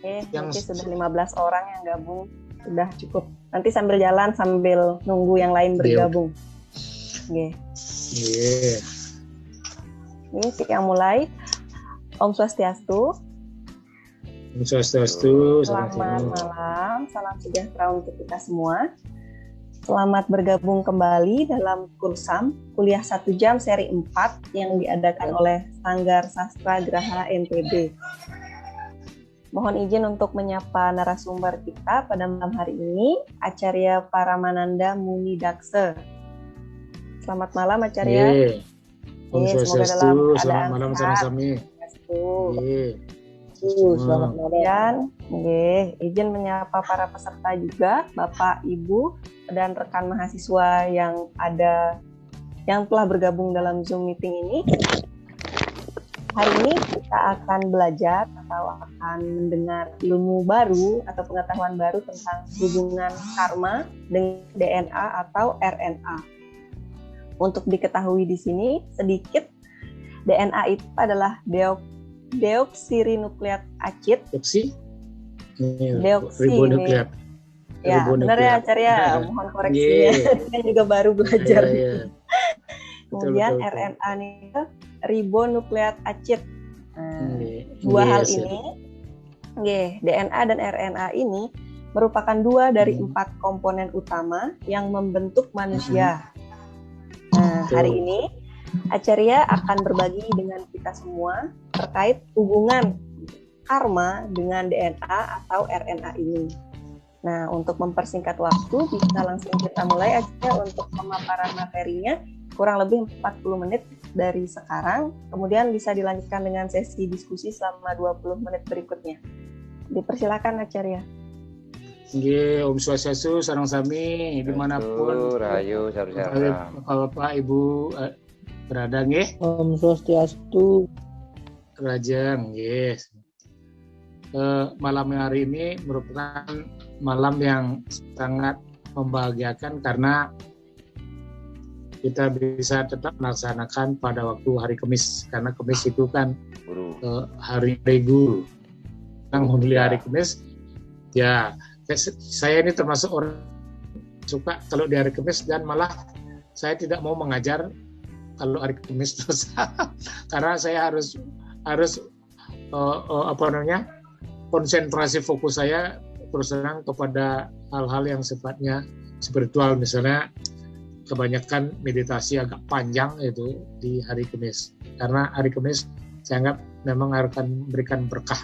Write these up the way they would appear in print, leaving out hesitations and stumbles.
Nanti sudah 15 orang yang gabung, sudah cukup. Nanti sambil jalan sambil nunggu yang lain bergabung. Oke. Ini yang mulai. Om Swastiastu. Om Swastiastu. Selamat malam, salam sejahtera untuk kita semua. Selamat bergabung kembali dalam Kursam, kuliah 1 jam seri 4 yang diadakan oleh Sanggar Sastra Graha NTB. Mohon izin untuk menyapa narasumber kita pada malam hari ini, Acarya Paramananda Munidaksa. Selamat malam, Acarya. Om Swastiastu, selamat malam sama-sama. Selamat malam. Izin menyapa para peserta juga, Bapak, Ibu, dan rekan mahasiswa yang telah bergabung dalam Zoom meeting ini. Hari ini kita akan belajar atau akan mendengar ilmu baru atau pengetahuan baru tentang hubungan karma dengan DNA atau RNA. Untuk diketahui di sini sedikit, DNA itu adalah deoksiribonukleat acid. Ribonukleat. Ya, benar ya, Acarya. Mohon koreksinya. Saya juga baru belajar. Kemudian betul. RNA ini ribonukleat acid. Dua hal ini, DNA dan RNA ini merupakan 2 dari 4 komponen utama yang membentuk manusia. Nah, hari ini Acarya akan berbagi dengan kita semua terkait hubungan karma dengan DNA atau RNA ini. Nah, untuk mempersingkat waktu, bisa langsung kita mulai aja untuk pemaparan materinya, kurang lebih 40 menit dari sekarang, kemudian bisa dilanjutkan dengan sesi diskusi selama 20 menit berikutnya. Dipersilakan Acarya. Om Swastiastu, sareng sami dimanapun rahayu sareng Bapak Ibu berada nggih. Om Swastiastu. Rajang nggih. Malam hari ini merupakan malam yang sangat membahagiakan karena kita bisa tetap melaksanakan pada waktu hari Kamis, karena Kamis itu kan hari guru. Alhamdulillah hari Kamis. Ya, saya ini termasuk orang suka kalau di hari Kamis, dan malah saya tidak mau mengajar kalau hari Kamis terus karena saya harus konsentrasi fokus saya terus terang kepada hal-hal yang sifatnya spiritual, misalnya kebanyakan meditasi agak panjang itu di hari Kamis, karena hari Kamis saya anggap memang akan memberikan berkah.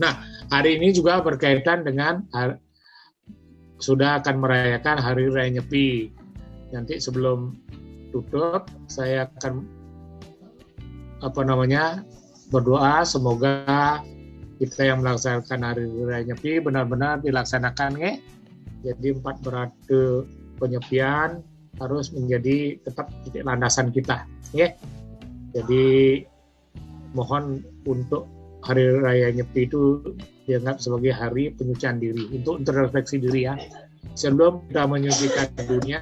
Nah, hari ini juga berkaitan dengan sudah akan merayakan Hari Raya Nyepi. Nanti sebelum tutup saya akan berdoa semoga kita yang melaksanakan Hari Raya Nyepi benar-benar dilaksanakan ya. Jadi 4 berarti penyepian harus menjadi tetap titik landasan kita ya. Jadi mohon untuk Hari Raya Nyepi itu dianggap sebagai hari penyucian diri, untuk introspeksi diri ya. Sebelum kita menyucikan dunia,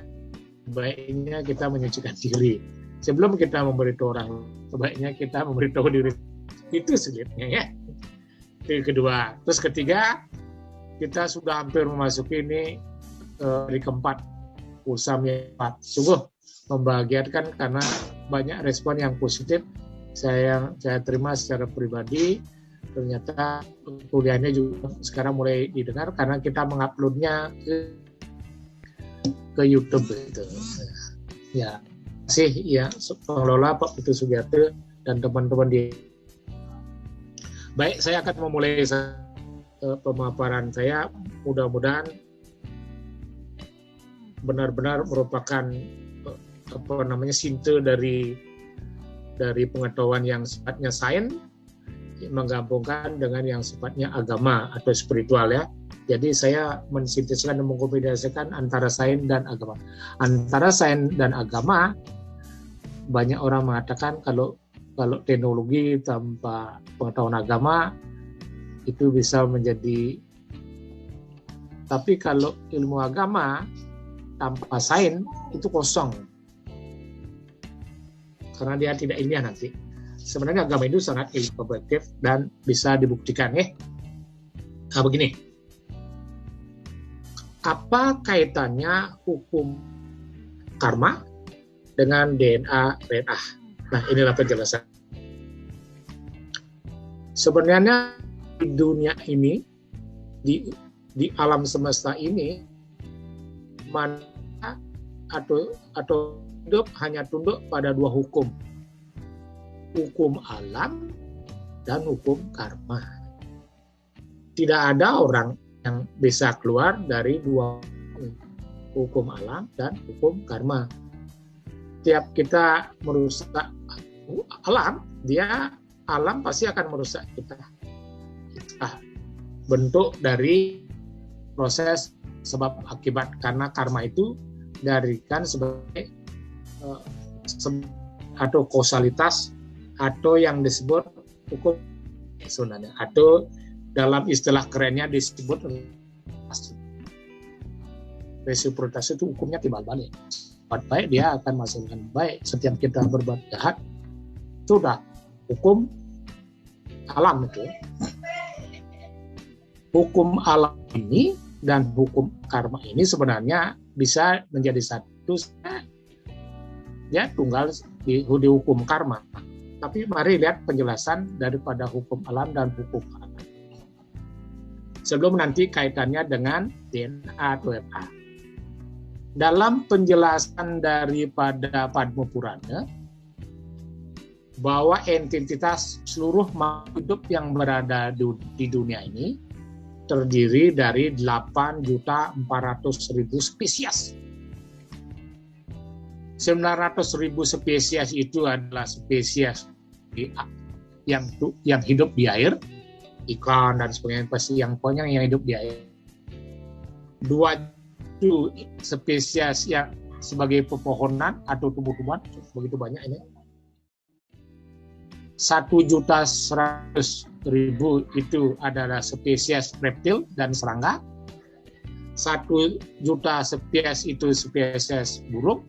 baiknya kita menyucikan diri. Sebelum kita memberitahu orang, sebaiknya kita memberitahu diri. Itu sulitnya ya. Itu kedua. Terus ketiga, kita sudah hampir memasuki ini hari keempat, Kursam yang 4. Sungguh membahagiakan karena banyak respon yang positif saya terima secara pribadi. Ternyata kuliahnya juga sekarang mulai didengar karena kita menguploadnya ke YouTube gitu. Ya, sih ya pengelola Pak Putu Sugiarto dan teman-teman di. Baik, saya akan memulai pemaparan saya. Mudah-mudahan benar-benar merupakan sinte dari pengetahuan yang sifatnya sains menggabungkan dengan yang sifatnya agama atau spiritual ya. Jadi saya mensintetiskan dan mengkombinasikan antara sains dan agama. Antara sains dan agama, banyak orang mengatakan kalau teknologi tanpa pengetahuan agama itu bisa menjadi, tapi kalau ilmu agama tanpa sains itu kosong. Karena dia tidak ilmiah nanti. Sebenarnya agama itu sangat objektif dan bisa dibuktikan ya. Nah, begini. Apa kaitannya hukum karma dengan DNA RNA? Nah, inilah penjelasan. Sebenarnya di dunia ini, di alam semesta ini, manusia atau hidup hanya tunduk pada dua hukum. Hukum alam dan hukum karma. Tidak ada orang yang bisa keluar dari dua hukum alam dan hukum karma. Setiap kita merusak alam, alam pasti akan merusak kita. Bentuk dari proses sebab akibat, karena karma itu darikan sebagai atau kausalitas, atau yang disebut hukum sebenarnya, atau dalam istilah kerennya disebut resiprositas. Itu hukumnya timbal balik. Buat baik dia akan menghasilkan baik. Setiap kita berbuat jahat, sudah hukum alam itu. Hukum alam ini dan hukum karma ini sebenarnya bisa menjadi satu. Ya, tunggal di hukum karma. Tapi mari lihat penjelasan daripada hukum alam dan hukum karma. Sebelum nanti kaitannya dengan DNA atau RNA. Dalam penjelasan daripada Padma Purana, bahwa entitas seluruh makhluk hidup yang berada di dunia ini terdiri dari 8.400.000 spesies. 900.000 spesies itu adalah spesies yang hidup di air, ikan dan sebagainya, pasti yang hidup di air. 2 itu spesies yang sebagai pepohonan atau tumbuh-tumbuhan, begitu banyak ini. 1.100.000 itu adalah spesies reptil dan serangga. 1 juta spesies itu spesies burung.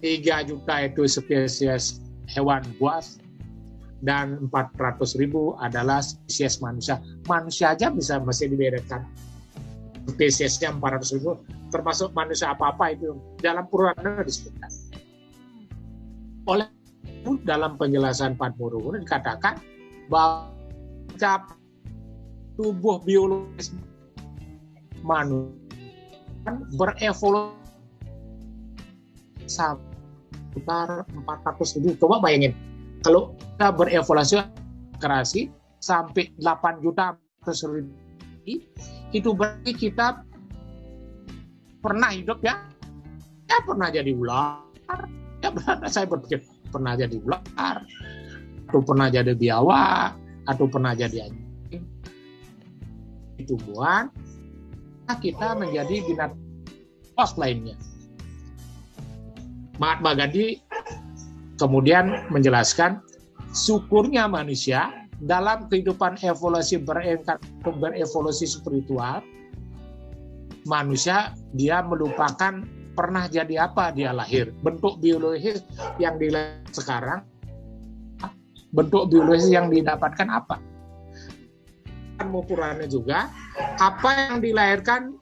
3 juta itu spesies hewan buas. Dan 400.000 adalah spesies manusia. Manusia aja masih dibedakan. Spesiesnya 400.000, termasuk manusia apa-apa itu dalam Purana disebutkan. Oleh itu dalam penjelasan Padma Purana dikatakan bahwa tubuh biologis manusia berevolusi sekitar 400.000. Coba bayangin, kalau kita berevolusi kreasi sampai 8.400.000, itu berarti kita pernah hidup ya pernah jadi ular, ya saya berpikir pernah jadi ular, atau pernah jadi biawak, atau pernah jadi anjing, tumbuhan, kita menjadi binatang pos lainnya. Mahatma Gandhi kemudian menjelaskan syukurnya manusia dalam kehidupan evolusi berevolusi spiritual, manusia dia melupakan pernah jadi apa dia lahir. Bentuk biologis yang dilihat sekarang, bentuk biologis yang didapatkan apa. Purana juga, apa yang dilahirkan,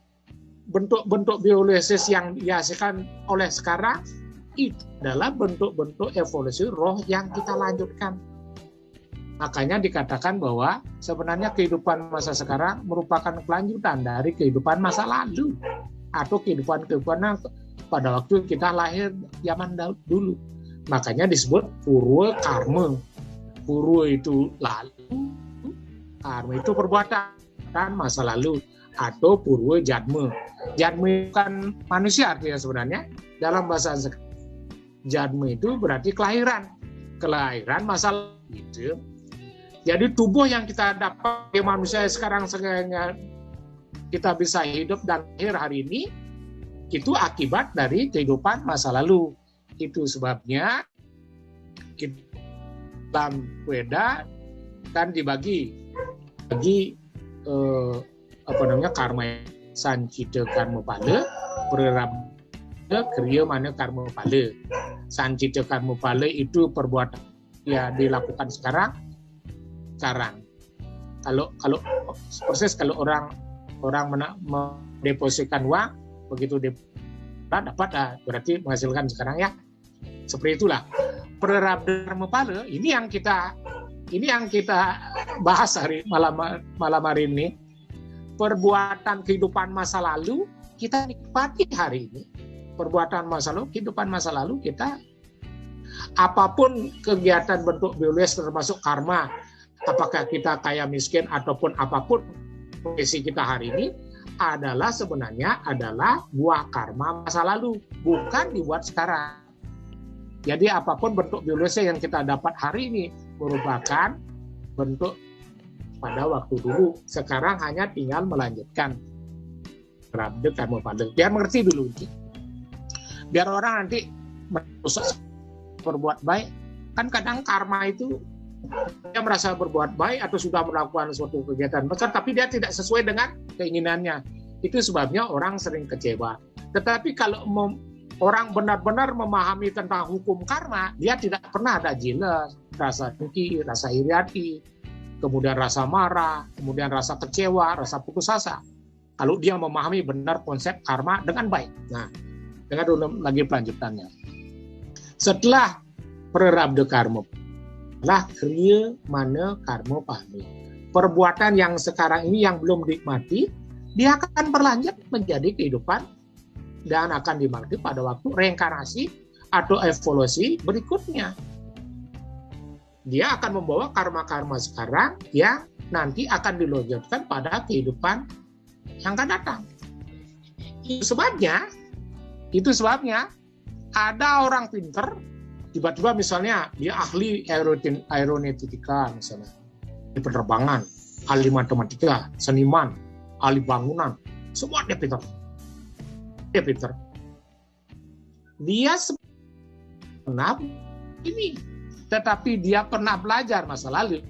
bentuk-bentuk biologis yang dihasilkan oleh sekarang, itu adalah bentuk-bentuk evolusi roh yang kita lanjutkan. Makanya dikatakan bahwa sebenarnya kehidupan masa sekarang merupakan kelanjutan dari kehidupan masa lalu, atau kehidupan pada waktu kita lahir zaman dulu. Makanya disebut purwa karma. Purwa itu lalu, karma itu perbuatan masa lalu, atau purwa jadma. Jadma kan manusia artinya sebenarnya dalam bahasa jadma itu berarti kelahiran masa lalu gitu. Jadi tubuh yang kita dapat di manusia sekarang kita bisa hidup dan lahir hari ini, itu akibat dari kehidupan masa lalu. Itu sebabnya dalam Weda kan dibagi karma sancita karma pala, prarabdha kriya mana karma pala. Sancita karma pala itu perbuatan yang dilakukan sekarang. Kalau proses kalau orang mendepositkan uang, begitu dapat berarti menghasilkan sekarang ya. Seperti itulah. Prarabdha karma pala ini yang kita bahas malam hari ini. Perbuatan kehidupan masa lalu kita nikmati hari ini. Perbuatan masa lalu, kehidupan masa lalu kita, apapun kegiatan bentuk biologis termasuk karma, apakah kita kaya miskin ataupun apapun kondisi kita hari ini, adalah sebenarnya buah karma masa lalu, bukan dibuat sekarang. Jadi apapun bentuk biologis yang kita dapat hari ini merupakan bentuk pada waktu dulu. Sekarang hanya tinggal melanjutkan prarabdha karma pala. Biar mengerti dulu. Biar orang nanti merusak berbuat baik. Kan kadang karma itu dia merasa berbuat baik atau sudah melakukan suatu kegiatan besar, tapi dia tidak sesuai dengan keinginannya. Itu sebabnya orang sering kecewa. Tetapi kalau orang benar-benar memahami tentang hukum karma, dia tidak pernah ada jealous, rasa dengki, rasa iri hati, kemudian rasa marah, kemudian rasa kecewa, rasa putus asa. Kalau dia memahami benar konsep karma dengan baik. Nah, dengar dulu lagi pelanjutannya. Setelah prarabdha karma, lah kriya mana karma pala. Perbuatan yang sekarang ini yang belum dinikmati, dia akan berlanjut menjadi kehidupan dan akan dimengerti pada waktu reinkarnasi atau evolusi berikutnya. Dia akan membawa karma-karma sekarang yang nanti akan dilanjutkan pada kehidupan yang akan datang. Itu sebabnya ada orang pinter, tiba-tiba misalnya dia ahli aeronautika misalnya, di penerbangan, ahli matematika, seniman, ahli bangunan, semua dia pinter. Dia pernah ini, tetapi dia pernah belajar masa lalu.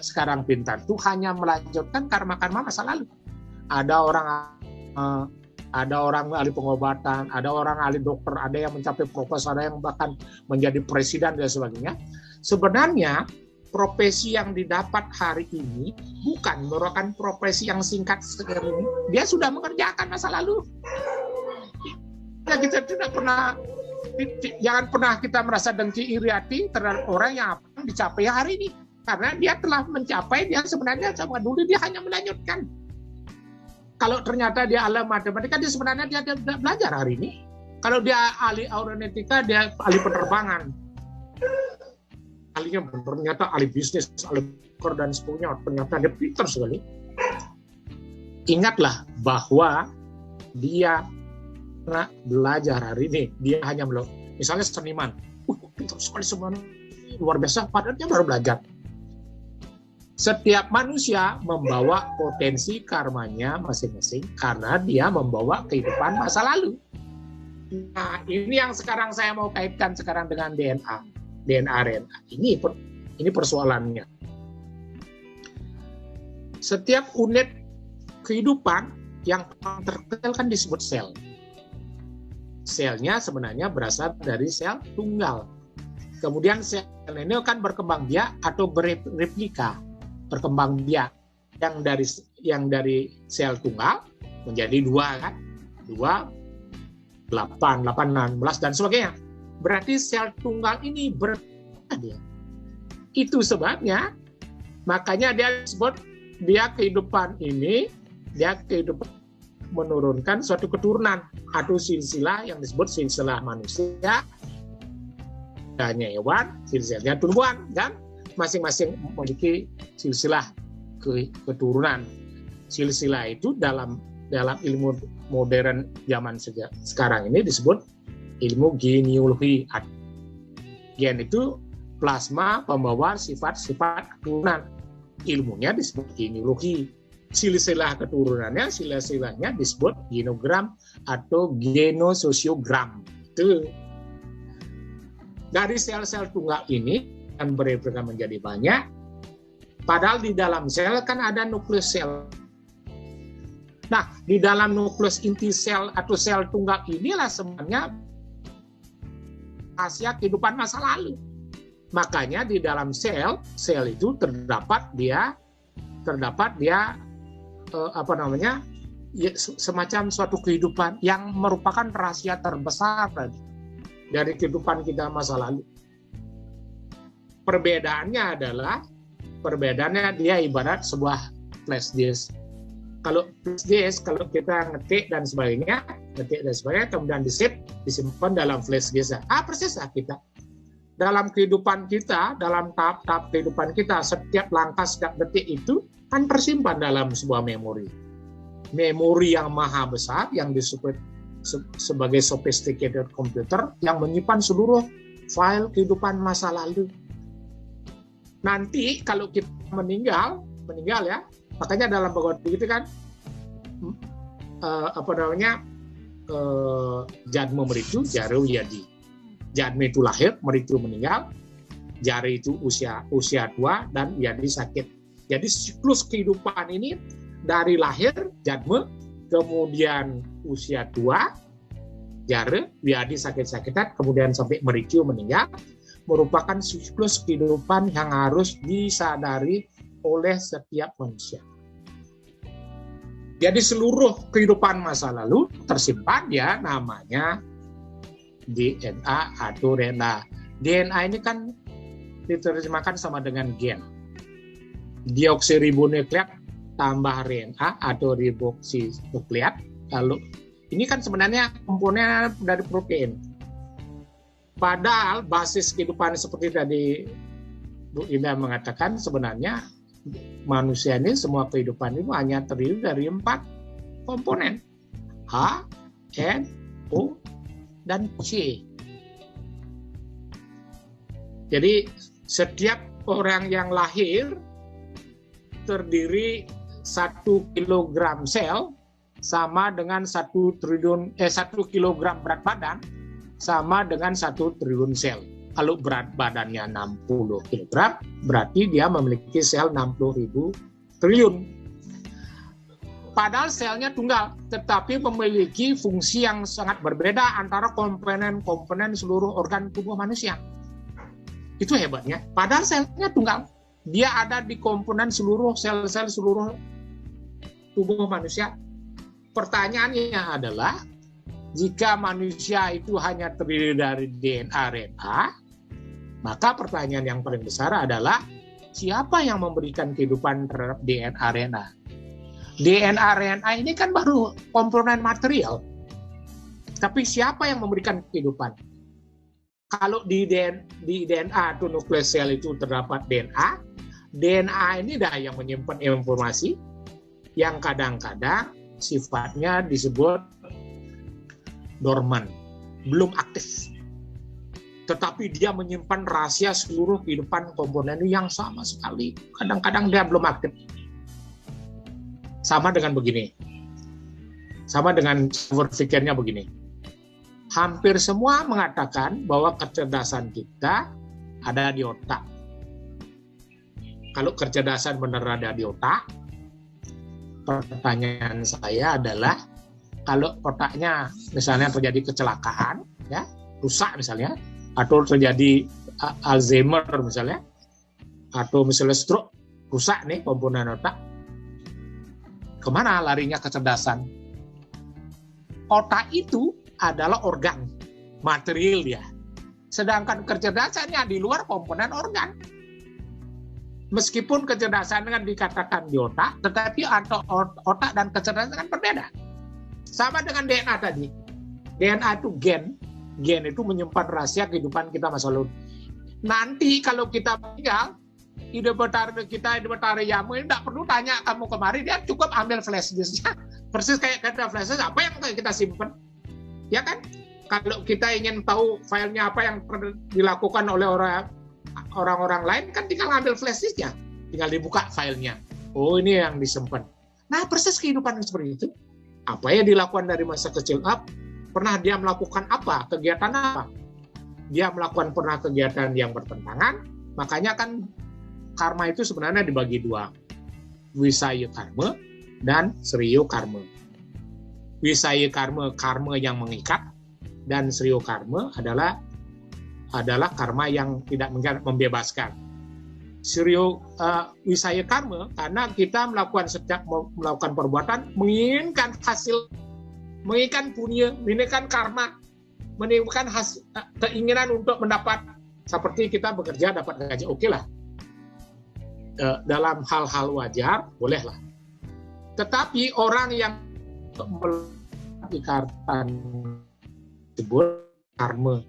Sekarang pintar itu hanya melanjutkan karma-karma masa lalu. Ada orang ahli pengobatan, ada orang ahli dokter, ada yang mencapai profesor, ada yang bahkan menjadi presiden dan sebagainya. Sebenarnya profesi yang didapat hari ini bukan merupakan profesi yang singkat seperti ini. Dia sudah mengerjakan masa lalu. Ya, kita tidak pernah, jangan pernah kita merasa dengki iri hati terhadap orang yang apa yang dicapai hari ini. Karena dia telah mencapai, dia sebenarnya sama dulu dia hanya melanjutkan. Kalau ternyata dia ahli matematika, dia sebenarnya dia tidak belajar hari ini. Kalau dia ahli aeronautika, dia ahli penerbangan. Ahlinya ternyata ahli bisnis, ahli dokter dan sebagainya. Ternyata dia pintar sekali. Ingatlah bahwa dia pernah belajar hari ini. Dia hanya misalnya seniman. Pintar sekali semuanya. Luar biasa, padahal dia baru belajar. Setiap manusia membawa potensi karmanya masing-masing karena dia membawa kehidupan masa lalu. Nah, ini yang sekarang saya mau kaitkan sekarang dengan DNA-RNA. Ini persoalannya. Setiap unit kehidupan yang terkecil kan disebut sel. Selnya sebenarnya berasal dari sel tunggal. Kemudian sel ini kan berkembang biak atau bereplika. Berkembang biak yang dari sel tunggal menjadi 2 kan, 2, 8, 16 dan sebagainya. Berarti sel tunggal ini dia. Itu sebabnya makanya dia disebut dia kehidupan menurunkan suatu keturunan atau silsilah yang disebut silsilah manusia, hanya hewan, silsilahnya tumbuhan dan masing-masing memiliki silsilah keturunan. Silsilah itu dalam ilmu modern zaman sekarang ini disebut ilmu genealogi. Gen itu plasma pembawa sifat-sifat keturunan. Ilmunya disebut genealogi. Silsilah keturunannya, silsilahnya disebut genogram atau genososiogram. Itu. Dari sel-sel tunggal ini dan bereplika menjadi banyak. Padahal di dalam sel kan ada nukleus sel. Nah, di dalam nukleus inti sel atau sel tunggal inilah sebenarnya rahasia kehidupan masa lalu. Makanya di dalam sel itu terdapat terdapat dia semacam suatu kehidupan yang merupakan rahasia terbesar dari kehidupan kita masa lalu. Perbedaannya dia ibarat sebuah flash disk. Kalau flash disk, kalau kita ngetik dan sebagainya, kemudian disimpan dalam flash disk. Persis kita. Dalam kehidupan kita, dalam tahap-tahap kehidupan kita, setiap langkah, setiap detik itu kan tersimpan dalam sebuah memori. Memori yang maha besar, yang disebut sebagai sophisticated computer, yang menyimpan seluruh file kehidupan masa lalu. Nanti kalau kita meninggal ya, makanya dalam Bhagavad Gita kan, Jadma meritu, Jara wiyadi. Jadma itu lahir, meritu meninggal, Jara itu usia tua, dan wiyadi sakit. Jadi siklus kehidupan ini dari lahir, Jadma, kemudian usia tua, Jara, wiyadi sakit-sakitan, kemudian sampai meritu meninggal, merupakan siklus kehidupan yang harus disadari oleh setiap manusia. Jadi seluruh kehidupan masa lalu tersimpan ya, namanya DNA atau RNA. DNA ini kan diterjemahkan sama dengan gen. Deoksiribonukleat tambah RNA atau riboksinukleat. Lalu ini kan sebenarnya komponen dari protein. Padahal basis kehidupan seperti tadi Bu Indah mengatakan, sebenarnya manusia ini, semua kehidupan itu hanya terdiri dari 4 komponen. H, N, O, dan C. Jadi setiap orang yang lahir terdiri 1 kilogram sel sama dengan 1 kilogram berat badan sama dengan 1 triliun sel. Kalau berat badannya 60 kg, berarti dia memiliki sel 60.000 triliun. Padahal selnya tunggal, tetapi memiliki fungsi yang sangat berbeda antara komponen-komponen seluruh organ tubuh manusia. Itu hebatnya. Padahal selnya tunggal. Dia ada di komponen seluruh sel-sel seluruh tubuh manusia. Pertanyaannya adalah, jika manusia itu hanya terdiri dari DNA, RNA, maka pertanyaan yang paling besar adalah, siapa yang memberikan kehidupan terhadap DNA, RNA? DNA, RNA ini kan baru komponen material. Tapi siapa yang memberikan kehidupan? Kalau di DNA atau nukleus sel itu terdapat DNA, DNA ini dah yang menyimpan informasi yang kadang-kadang sifatnya disebut dormant, belum aktif. Tetapi dia menyimpan rahasia seluruh kehidupan komponen yang sama sekali. Kadang-kadang dia belum aktif. Sama dengan begini. Sama dengan berpikirnya begini. Hampir semua mengatakan bahwa kecerdasan kita ada di otak. Kalau kecerdasan benar ada di otak, pertanyaan saya adalah, kalau otaknya misalnya terjadi kecelakaan, ya, rusak misalnya, atau terjadi Alzheimer misalnya, atau misalnya stroke, rusak nih komponen otak, kemana larinya kecerdasan? Otak itu adalah organ, material dia. Sedangkan kecerdasannya di luar komponen organ. Meskipun kecerdasan kan dikatakan di otak, tetapi otak dan kecerdasan kan berbeda. Sama dengan DNA tadi. DNA itu gen. Gen itu menyimpan rahasia kehidupan kita masa lalu. Nanti kalau kita meninggal, ide betara yamu ini tidak perlu tanya kamu kemari, dia cukup ambil flash disk-nya. Persis kayak kata flash disk, apa yang kita simpan? Ya kan? Kalau kita ingin tahu filenya apa yang dilakukan oleh orang-orang lain, kan tinggal ambil flash disk-nya. Tinggal dibuka filenya. Oh, ini yang disimpan. Nah, persis kehidupan seperti itu. Apa yang dilakukan dari masa kecil up? Pernah dia melakukan apa? Kegiatan apa? Dia melakukan pernah kegiatan yang bertentangan, makanya kan karma itu sebenarnya dibagi 2. Wisaya karma dan seriyo karma. Wisaya karma, karma yang mengikat, dan seriyo karma adalah karma yang tidak membebaskan. wisaya karma, karena kita setiap melakukan perbuatan menginginkan hasil, menginginkan punya, menginginkan karma, menginginkan keinginan untuk mendapat, seperti kita bekerja dapat gaji, oke lah. Dalam hal-hal wajar bolehlah. Tetapi orang yang ikatan disebut karma.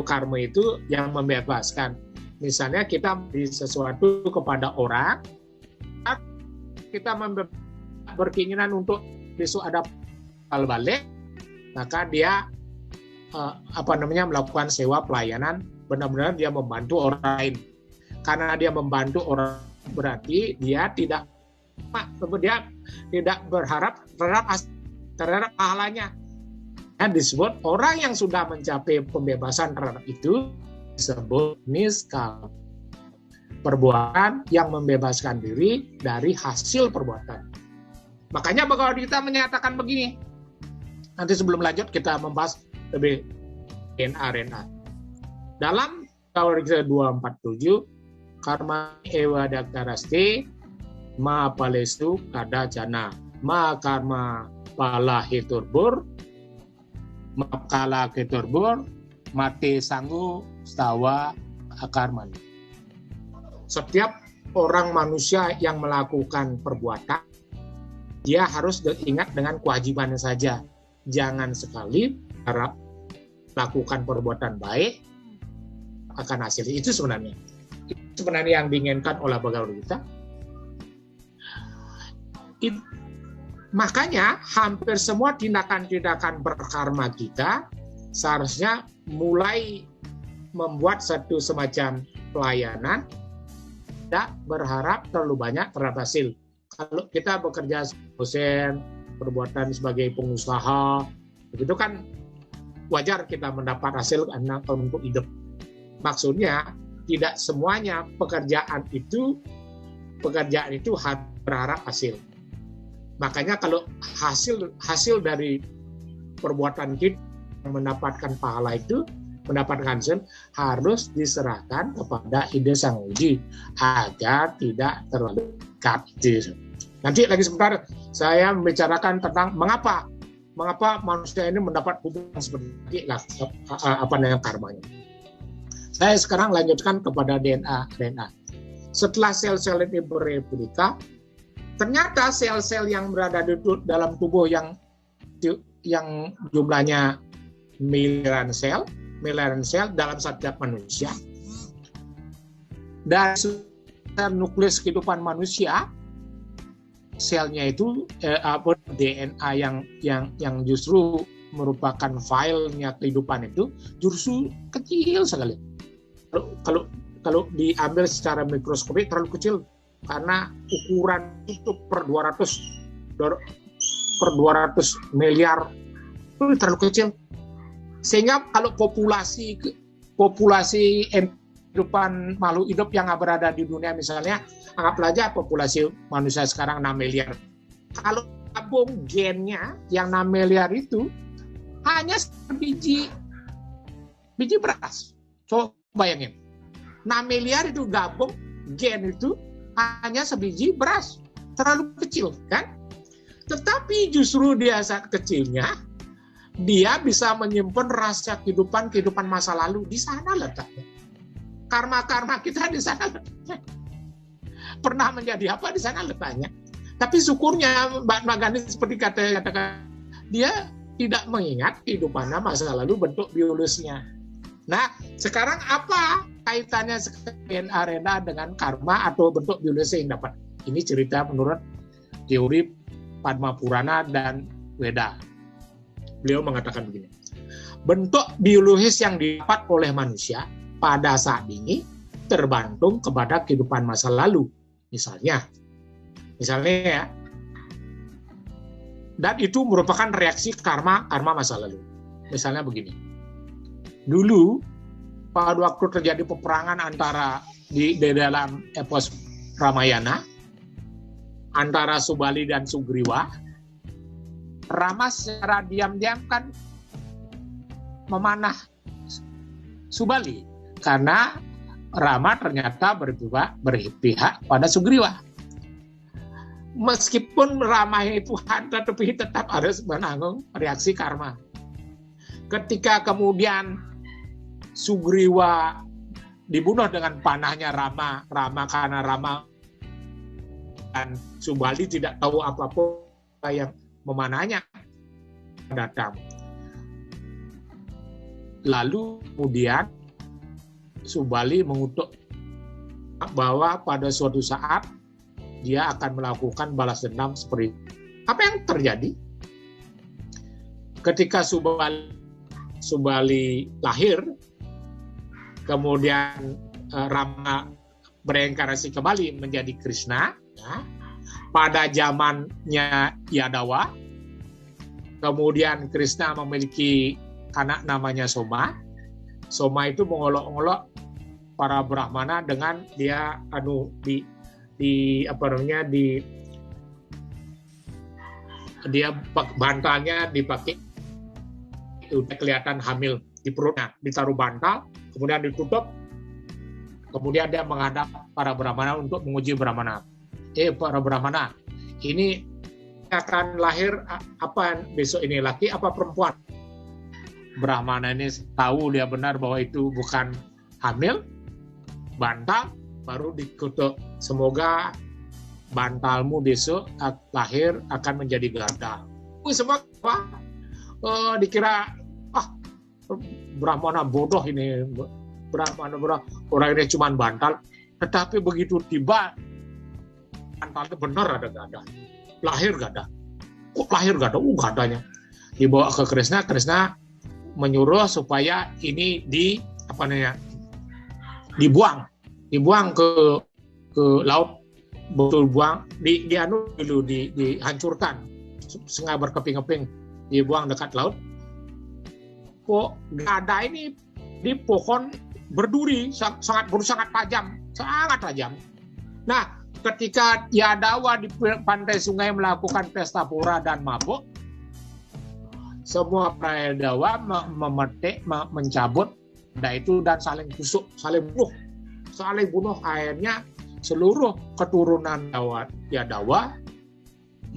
Karma itu yang membebaskan. Misalnya kita beri sesuatu kepada orang, kita berkeinginan untuk besok ada balik, maka dia melakukan sewa pelayanan, benar-benar dia membantu orang lain. Karena dia membantu orang, berarti dia tidak berharap terhadap pahalanya. Dan disebut orang yang sudah mencapai pembebasan terhadap itu disebut niskal, perbuatan yang membebaskan diri dari hasil perbuatan. Makanya Bhagavad Gita menyatakan begini. Nanti sebelum lanjut kita membahas lebih RNA. Dalam Bhagavad Gita 247, karma ewa daktarasti ma palestu kada jana ma karma pala hiturbur ma kala hiturbur mati sanggu stawa akarman. Setiap orang manusia yang melakukan perbuatan, dia harus diingat dengan kewajibannya saja. Jangan sekali harap lakukan perbuatan baik akan hasil. Itu sebenarnya yang diinginkan oleh Bhagavad Gita. Makanya hampir semua tindakan-tindakan berkarma kita seharusnya mulai membuat satu semacam pelayanan, tidak berharap terlalu banyak terhadap hasil. Kalau kita bekerja sebagai dosen, perbuatan sebagai pengusaha, begitu kan wajar kita mendapat hasil untuk hidup. Maksudnya tidak semuanya pekerjaan itu harus berharap hasil. Makanya kalau hasil dari perbuatan kita mendapatkan pahala itu, mendapatkan hasil, harus diserahkan kepada ide Sang Widi agar tidak terlalu dekat. Nanti lagi sebentar saya membicarakan tentang mengapa manusia ini mendapat hubungan seperti karmanya. Saya sekarang lanjutkan kepada DNA. Setelah sel-sel ini bereplika, ternyata sel-sel yang berada di dalam tubuh yang jumlahnya miliaran sel dalam setiap manusia, dan nukleus kehidupan manusia, selnya itu DNA yang justru merupakan filenya kehidupan itu justru kecil sekali. Kalau diambil secara mikroskopik terlalu kecil, karena ukuran itu per 200 miliar itu terlalu kecil. Sehingga kalau populasi kehidupan makhluk hidup yang berada di dunia, misalnya anggaplah aja populasi manusia sekarang 6 miliar. Kalau gabung gennya yang 6 miliar itu hanya sebiji beras. Coba bayangin. 6 miliar itu gabung gen itu hanya sebiji beras. Terlalu kecil kan? Tetapi justru dia saat kecilnya, dia bisa menyimpan rasa kehidupan masa lalu. Di sana letaknya. Karma kita di sana letaknya. Pernah menjadi apa di sana letaknya. Tapi syukurnya Mbak Magani seperti katakan, dia tidak mengingat kehidupannya masa lalu bentuk biologisnya. Nah, sekarang apa kaitannya DNA dengan karma atau bentuk biologis yang dapat? Ini cerita menurut teori Padma Purana dan Weda. Beliau mengatakan begini. Bentuk biologis yang didapat oleh manusia pada saat ini tergantung kepada kehidupan masa lalu. Misalnya ya. Dan itu merupakan reaksi karma masa lalu. Misalnya begini. Dulu pada waktu terjadi peperangan antara di dalam epos Ramayana antara Subali dan Sugriwa, Rama secara diam-diam kan memanah Subali karena Rama ternyata berpihak pada Sugriwa. Meskipun Rama ini Tuhan, tetapi tetap harus menanggung reaksi karma. Ketika kemudian Sugriwa dibunuh dengan panahnya Rama karena Rama dan Subali tidak tahu apapun yang memanahnya datang. Lalu kemudian Subali mengutuk bahwa pada suatu saat dia akan melakukan balas dendam seperti itu. Apa yang terjadi? Ketika Subali lahir, kemudian Rama bereinkarnasi kembali menjadi Krishna, ya. Pada zamannya Yadawa, kemudian Krishna memiliki anak namanya Soma. Soma itu mengolok-olok para Brahmana dengan dia dia bantalnya dipakai, udah kelihatan hamil di perutnya, ditaruh bantal, kemudian ditutup, kemudian dia menghadap para Brahmana untuk menguji Brahmana. Para Brahmana, ini akan lahir apa besok ini, laki apa perempuan? Brahmana ini tahu dia benar bahwa itu bukan hamil, bantal, baru dikutuk. Semoga bantalmu besok lahir akan menjadi gada. Semua dikira Brahmana bodoh ini, Brahmana orang ini cuma bantal. Tetapi begitu tiba bantalnya benar ada gada, lahir gada. Kok lahir gada? Gadanya dibawa ke Krishna. Krishna menyuruh supaya ini dibuang ke laut, betul buang dihancurkan, sengaja berkeping-keping, dibuang dekat laut. Kok gada ini di pohon berduri sangat tajam. Nah, ketika Yadawa di pantai sungai melakukan pesta pora dan mabuk, semua para Yadawa memetik, mencabut gada itu dan saling tusuk, saling bunuh. Akhirnya seluruh keturunan Yadawa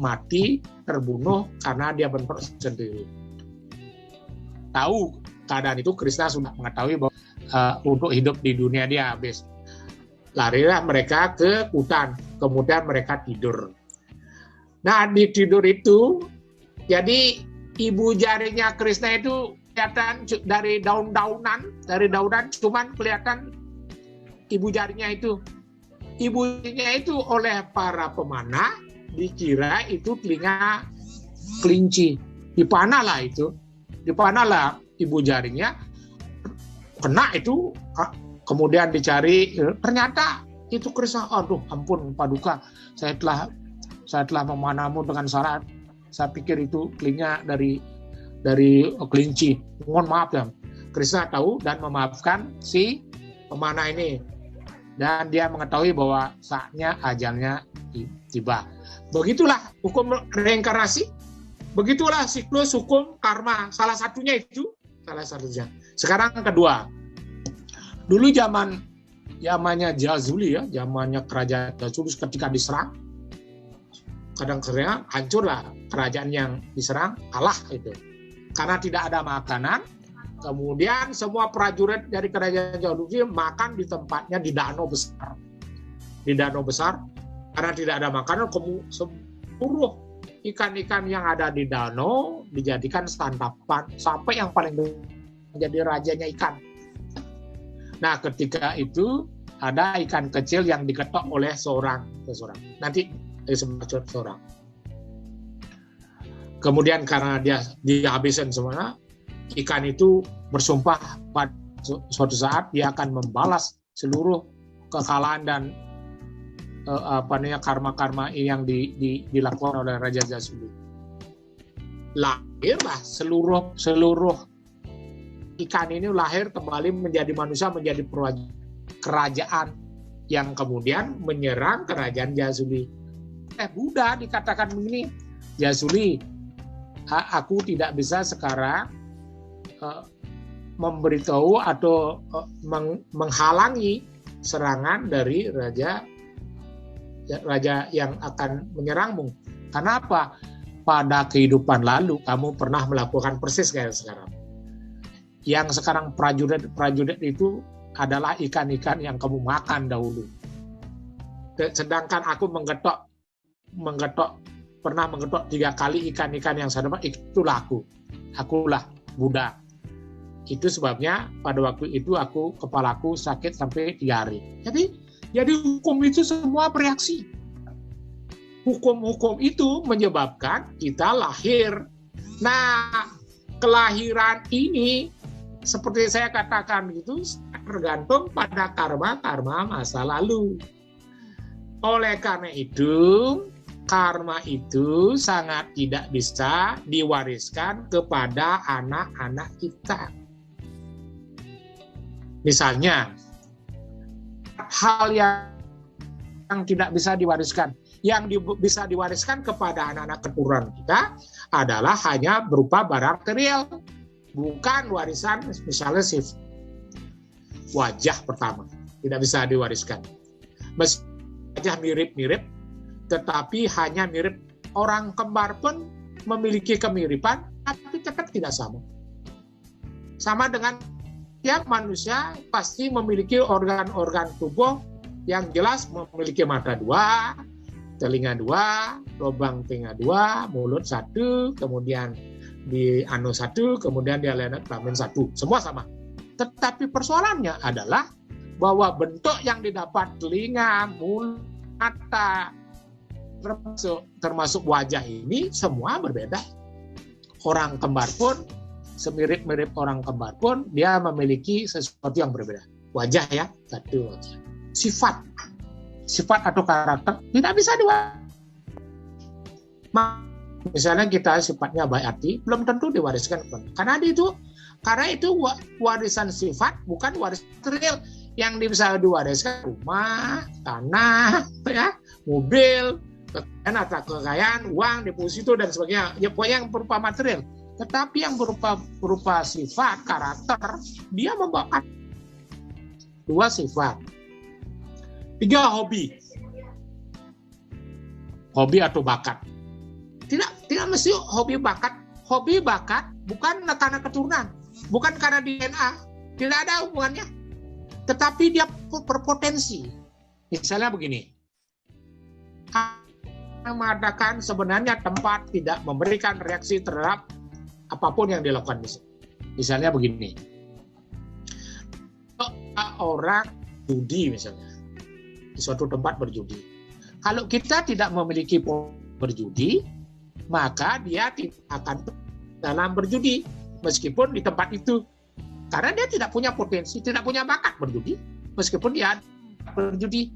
mati, terbunuh karena dia bentrok sendiri. Tahu keadaan itu, Krishna sudah mengetahui bahwa untuk hidup di dunia dia habis. Larilah mereka ke hutan, kemudian mereka tidur. Nah, di tidur itu, jadi ibu jarinya Krishna itu kelihatan dari daunan cuman kelihatan ibu jarinya itu. Ibunya itu oleh para pemanah dikira itu telinga kelinci. Dipanahlah ibu jarinya, kena itu, kemudian dicari, ternyata itu Krishna. Aduh, ampun Paduka, saya telah memanahmu dengan salah. Saya pikir itu telinga dari kelinci. Mohon maaf ya. Krishna tahu dan memaafkan si pemanah ini. Dan dia mengetahui bahwa saatnya ajalnya tiba. Begitulah hukum reinkarnasi. Begitulah siklus hukum karma. Salah satunya. Sekarang kedua. Dulu zamannya Jazuli, ya, zamannya kerajaan Jazuli, ketika diserang, kadang-kadang hancurlah kerajaan yang diserang, kalah itu. Karena tidak ada makanan, kemudian semua prajurit dari kerajaan Jazuli makan di tempatnya di danau besar. Karena tidak ada makanan, seluruh ikan-ikan yang ada di danau dijadikan santapan sampai yang paling menjadi rajanya ikan. Nah, ketika itu ada ikan kecil yang diketok oleh seorang. Nanti disebut seorang. Kemudian karena dia dihabisin semua, ikan itu bersumpah pada suatu saat dia akan membalas seluruh kekalahan dan karma-karma yang dilakukan oleh Raja Jazuli. Lahirlah seluruh ikan ini lahir kembali menjadi manusia, menjadi kerajaan yang kemudian menyerang kerajaan Jazuli. Buddha dikatakan begini, Jazuli, aku tidak bisa sekarang memberitahu atau menghalangi serangan dari raja yang akan menyerangmu. Kenapa? Pada kehidupan lalu kamu pernah melakukan persis kayak sekarang. Yang sekarang prajurit itu adalah ikan-ikan yang kamu makan dahulu. Sedangkan aku pernah menggetok 3 kali ikan-ikan yang saya dapat, itulah akulah Buddha. Itu sebabnya pada waktu itu kepalaku sakit sampai 3 hari. Jadi hukum itu semua bereaksi. Hukum-hukum itu menyebabkan kita lahir. Nah, kelahiran ini seperti saya katakan itu tergantung pada karma masa lalu. Oleh karena itu, karma itu sangat tidak bisa diwariskan kepada anak-anak kita. Misalnya, hal yang tidak bisa diwariskan, yang bisa diwariskan kepada anak-anak keturunan kita adalah hanya berupa barang material, bukan warisan misalnya wajah pertama, tidak bisa diwariskan. Wajah mirip-mirip, tetapi hanya mirip. Orang kembar pun memiliki kemiripan, tapi tetap tidak sama. Sama dengan tiap manusia pasti memiliki organ-organ tubuh yang jelas, memiliki mata 2, telinga 2, lubang telinga 2, mulut 1, kemudian di anus 1, kemudian di kelamin 1. Semua sama. Tetapi persoalannya adalah bahwa bentuk yang didapat telinga, mulut, mata, termasuk wajah ini semua berbeda. Orang kembar pun, semirip-mirip orang kembar pun, dia memiliki sesuatu yang berbeda. Wajah ya, satu wajah. Sifat atau karakter tidak bisa diwariskan. Misalnya kita sifatnya baik hati, belum tentu diwariskan. Karena itu warisan sifat, bukan warisan material. Yang bisa diwariskan rumah, tanah, ya, mobil, kekayaan, uang, deposito dan sebagainya. Ya, pokoknya yang berupa material. Tetapi yang berupa sifat, karakter, dia membawa 2 sifat. 3 hobi atau bakat. Tidak mesti hobi bakat bukan karena keturunan, bukan karena DNA, tidak ada hubungannya. Tetapi dia berpotensi. Misalnya begini, mengadakan sebenarnya tempat tidak memberikan reaksi terhadap apapun yang dilakukan. Misalnya begini, orang judi misalnya, di suatu tempat berjudi. Kalau kita tidak memiliki berjudi, maka dia tidak akan dalam berjudi meskipun di tempat itu. Karena dia tidak punya potensi, tidak punya bakat berjudi meskipun dia berjudi.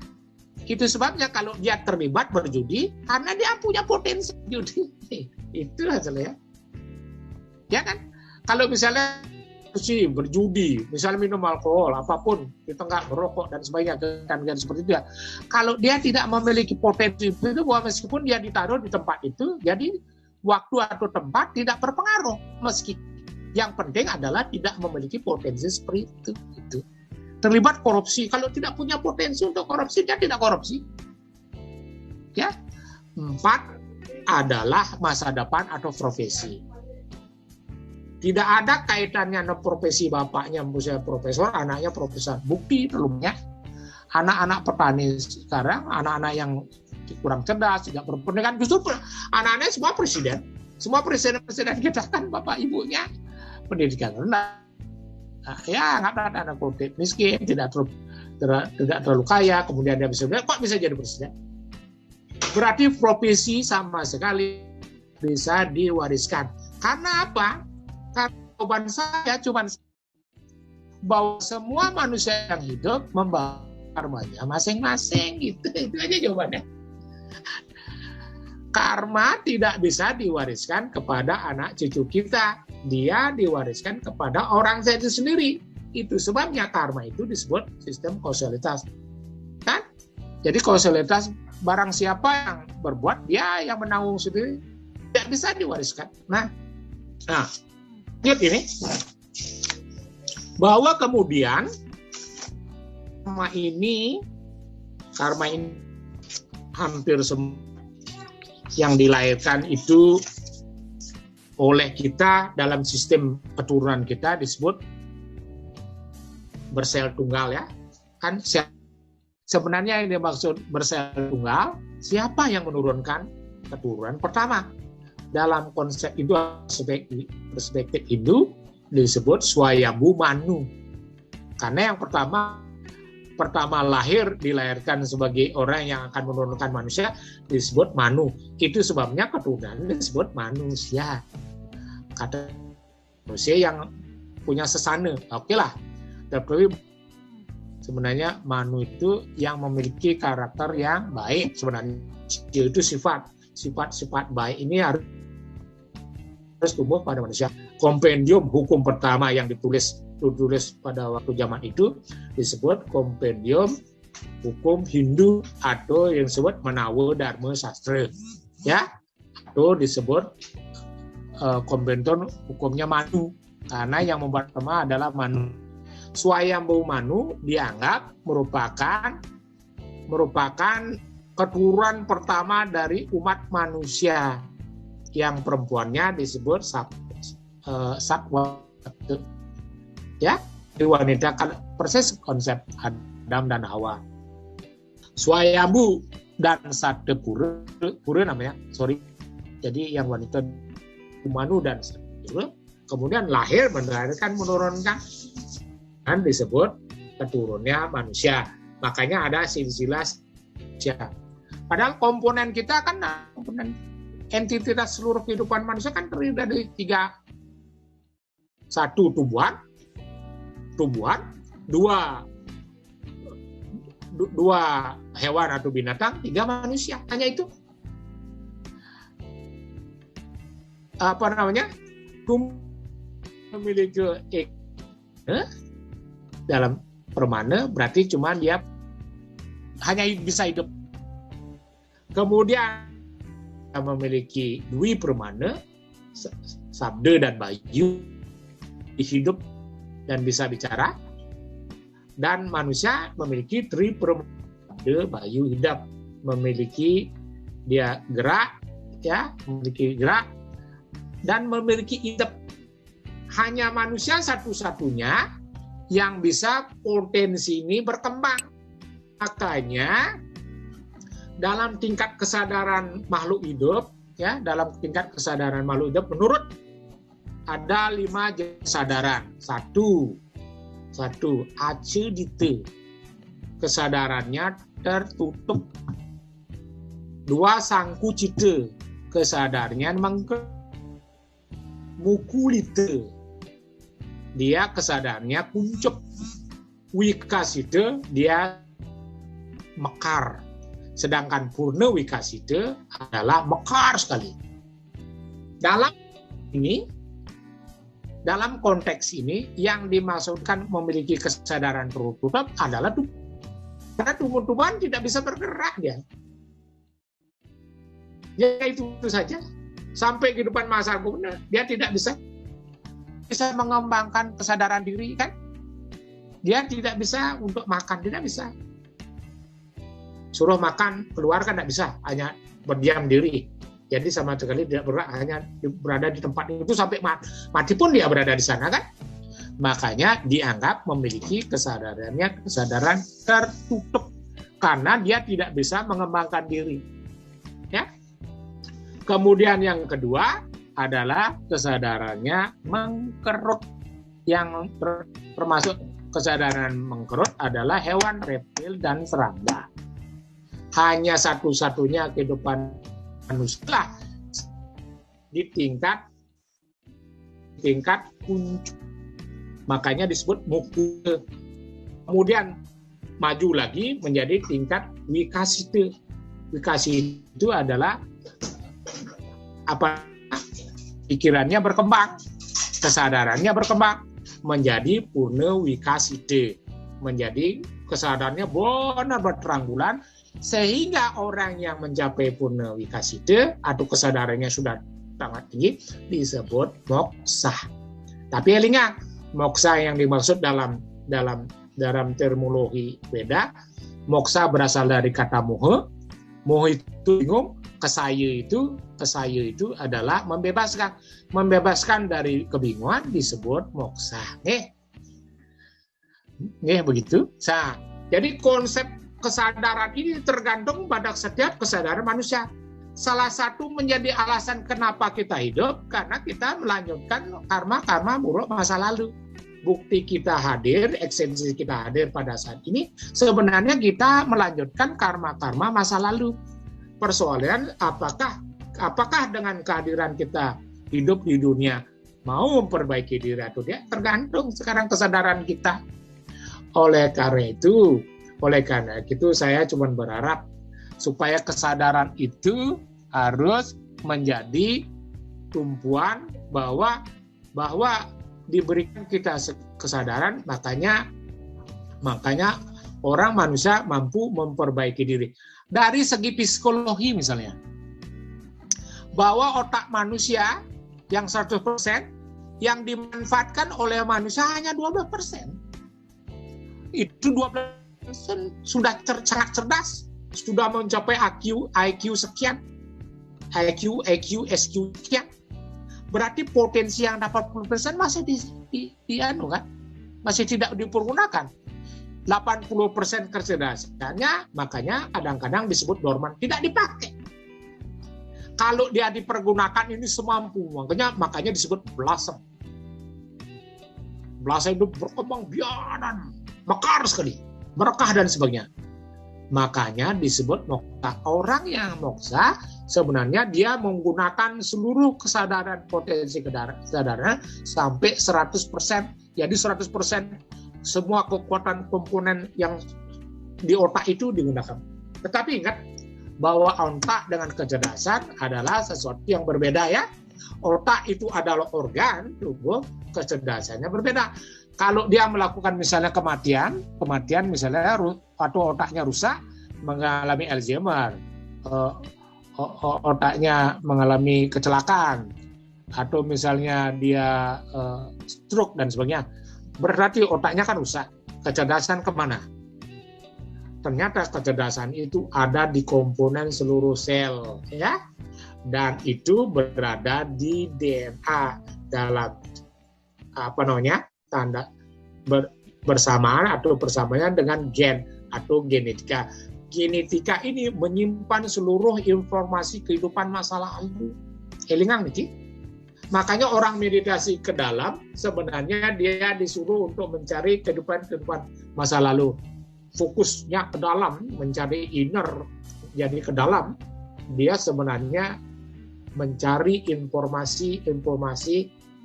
Itu sebabnya kalau dia terlibat berjudi karena dia punya potensi judi. Itu hasilnya. Ya kan? Kalau misalnya berjudi, misalnya minum alkohol, apapun, di tengah merokok dan sebagainya, kan seperti itu ya. Kalau dia tidak memiliki potensi itu, bahwa meskipun dia ditaruh di tempat itu, jadi waktu atau tempat tidak berpengaruh. Meski yang penting adalah tidak memiliki potensi seperti itu. Terlibat korupsi, kalau tidak punya potensi untuk korupsi, dia tidak korupsi. Ya. 4 adalah masa depan atau profesi. Tidak ada kaitannya dengan profesi bapaknya misalnya profesor, anaknya profesor. Bukti belumnya anak-anak petani sekarang, anak-anak yang kurang cerdas, tidak berpendidikan, justru anak-anaknya semua presiden. Semua presiden kita kan bapak ibunya pendidikan rendah. Nah, ya nggak ada anak kulit miskin, tidak terlalu kaya, kemudian dia bisa kok bisa jadi presiden. Berarti profesi sama sekali bisa diwariskan. Karena apa? Jawaban saya cuma bahwa semua manusia yang hidup membawa karmanya masing-masing, gitu. Itu aja jawabannya. Karma tidak bisa diwariskan kepada anak cucu kita, dia diwariskan kepada orang itu sendiri. Itu sebabnya karma itu disebut sistem kausalitas, kan? Jadi kausalitas, barang siapa yang berbuat, dia yang menanggung sendiri, tidak bisa diwariskan. Nah, lihat ini, bahwa kemudian karma ini hampir semua yang dilahirkan itu oleh kita dalam sistem keturunan kita disebut bersel tunggal ya. Kan sebenarnya yang dimaksud bersel tunggal, siapa yang menurunkan keturunan pertama? Dalam konsep itu perspektif Hindu disebut Swayambhu Manu. Karena yang pertama dilahirkan sebagai orang yang akan menurunkan manusia disebut Manu. Itu sebabnya keturunan disebut manusia. Kata manusia yang punya sesana. Oke lah. Tapi sebenarnya Manu itu yang memiliki karakter yang baik sebenarnya. Itu sifat baik ini harus tumbuh pada manusia. Kompendium hukum pertama yang ditulis pada waktu zaman itu disebut kompendium hukum Hindu atau yang disebut Manawa Dharma Sastra ya, atau disebut kompendium hukumnya Manu karena yang membuat pertama adalah Manu. Swayambhu Manu dianggap merupakan keturunan pertama dari umat manusia yang perempuannya disebut Satwa ya, di wanita kan persis konsep Adam dan Hawa. Swayambhu dan Satepura namanya, jadi yang wanita Manu dan Satepura kemudian menurunkan dan disebut keturunannya manusia. Makanya ada silsilah manusia. Padahal komponen kita kan komponen entitas seluruh kehidupan manusia kan terdiri dari 3. 1 tumbuhan, 2 hewan atau binatang, 3 manusia. Hanya itu. Memiliki dalam permana berarti cuma dia hanya bisa hidup. Kemudian memiliki dwi permana, sabda dan bayu, hidup dan bisa bicara, dan manusia memiliki tri permana, bayu hidup, memiliki dia gerak ya, memiliki gerak dan memiliki hidup. Hanya manusia satu-satunya yang bisa potensi ini berkembang. Makanya dalam tingkat kesadaran makhluk hidup ya, menurut ada 5 jenis kesadaran. Satu acedite, kesadarannya tertutup. 2 sangkucita, kesadarannya mukulite, dia kesadarannya kuncup. Wikasita, dia mekar. Sedangkan purna wikasita adalah mekar sekali. Dalam konteks ini yang dimaksudkan memiliki kesadaran tertutup adalah karena tumbuh-tumbuhan tidak bisa bergerak dia. Ya itu saja. Sampai kehidupan masa guna dia tidak bisa mengembangkan kesadaran diri kan. Dia tidak bisa untuk makan, tidak bisa. Suruh makan, keluar kan tidak bisa, hanya berdiam diri. Jadi sama sekali tidak bergerak, hanya berada di tempat itu sampai mati pun dia berada di sana kan. Makanya dianggap memiliki kesadaran tertutup karena dia tidak bisa mengembangkan diri. Ya. Kemudian yang kedua adalah kesadarannya mengkerut. Yang termasuk kesadaran mengkerut adalah hewan, reptil, dan serangga. Hanya satu-satunya kehidupan manusia di tingkat kuncup. Makanya disebut mukul. Kemudian maju lagi menjadi tingkat wikasita. Wikasita itu adalah pikirannya berkembang, kesadarannya berkembang menjadi purna wikasita, menjadi kesadarannya benar berterang bulan, sehingga orang yang mencapai purna wikasita atau kesadarannya sudah sangat tinggi disebut moksa. Tapi ingat, moksa yang dimaksud dalam dalam terminologi beda. Moksa berasal dari kata mohe. Mohe itu bingung, kesaya itu adalah membebaskan dari kebingungan disebut moksa. Begitu. Jadi konsep kesadaran ini tergantung pada setiap kesadaran manusia. Salah satu menjadi alasan kenapa kita hidup karena kita melanjutkan karma-karma buruk masa lalu. Bukti kita hadir, eksistensi kita hadir pada saat ini, sebenarnya kita melanjutkan karma-karma masa lalu. Persoalan apakah dengan kehadiran kita hidup di dunia mau memperbaiki diri atau tidak, tergantung sekarang kesadaran kita. Oleh karena itu saya cuma berharap supaya kesadaran itu harus menjadi tumpuan bahwa diberikan kita kesadaran, makanya orang manusia mampu memperbaiki diri. Dari segi psikologi misalnya, bahwa otak manusia yang 100% yang dimanfaatkan oleh manusia hanya 12%. Itu 12% sudah sangat cerdas, sudah mencapai IQ sekian, EQ, SQ sekian. Berarti potensi yang dapat 40% masih masih tidak dipergunakan. 80% kecerdasannya makanya kadang-kadang disebut dorman, tidak dipakai. Kalau dia dipergunakan ini semampu, makanya disebut blossom. Blossom itu berkembang biak dan mekar sekali, berkah dan sebagainya. Makanya disebut moksa. Orang yang moksa sebenarnya dia menggunakan seluruh kesadaran, potensi kesadaran sampai 100%. Jadi 100% semua kekuatan komponen yang di otak itu digunakan. Tetapi ingat bahwa otak dengan kecerdasan adalah sesuatu yang berbeda ya. Otak itu adalah organ tubuh, kecerdasannya berbeda. Kalau dia melakukan misalnya kematian misalnya atau otaknya rusak, mengalami Alzheimer, otaknya mengalami kecelakaan, atau misalnya dia stroke dan sebagainya, berarti otaknya kan rusak. Kecerdasan kemana? Ternyata kecerdasan itu ada di komponen seluruh sel, ya, dan itu berada di DNA dalam tanda bersamaan atau bersamaan dengan gen atau genetika. Genetika ini menyimpan seluruh informasi kehidupan masa lalu. Elingang niki. Makanya orang meditasi ke dalam sebenarnya dia disuruh untuk mencari kehidupan masa lalu. Fokusnya ke dalam, mencari inner, jadi ke dalam. Dia sebenarnya mencari informasi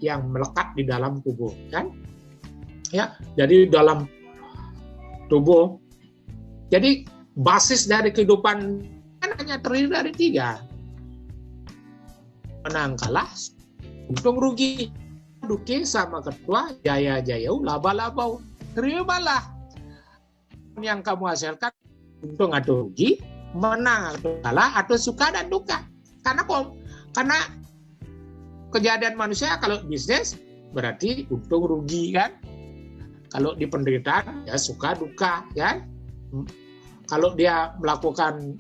yang melekat di dalam tubuh, kan? Ya, jadi dalam tubuh. Jadi basis dari kehidupan kan hanya terdiri dari 3. Menang kalah, untung rugi, duki sama ketua, jaya jayau, laba labau. Terimalah yang kamu hasilkan, untung atau rugi, menang atau kalah, atau suka dan duka. Karena kejadian manusia kalau bisnis berarti untung rugi, kan? Kalau di penderitaan ya suka duka, ya. Kalau dia melakukan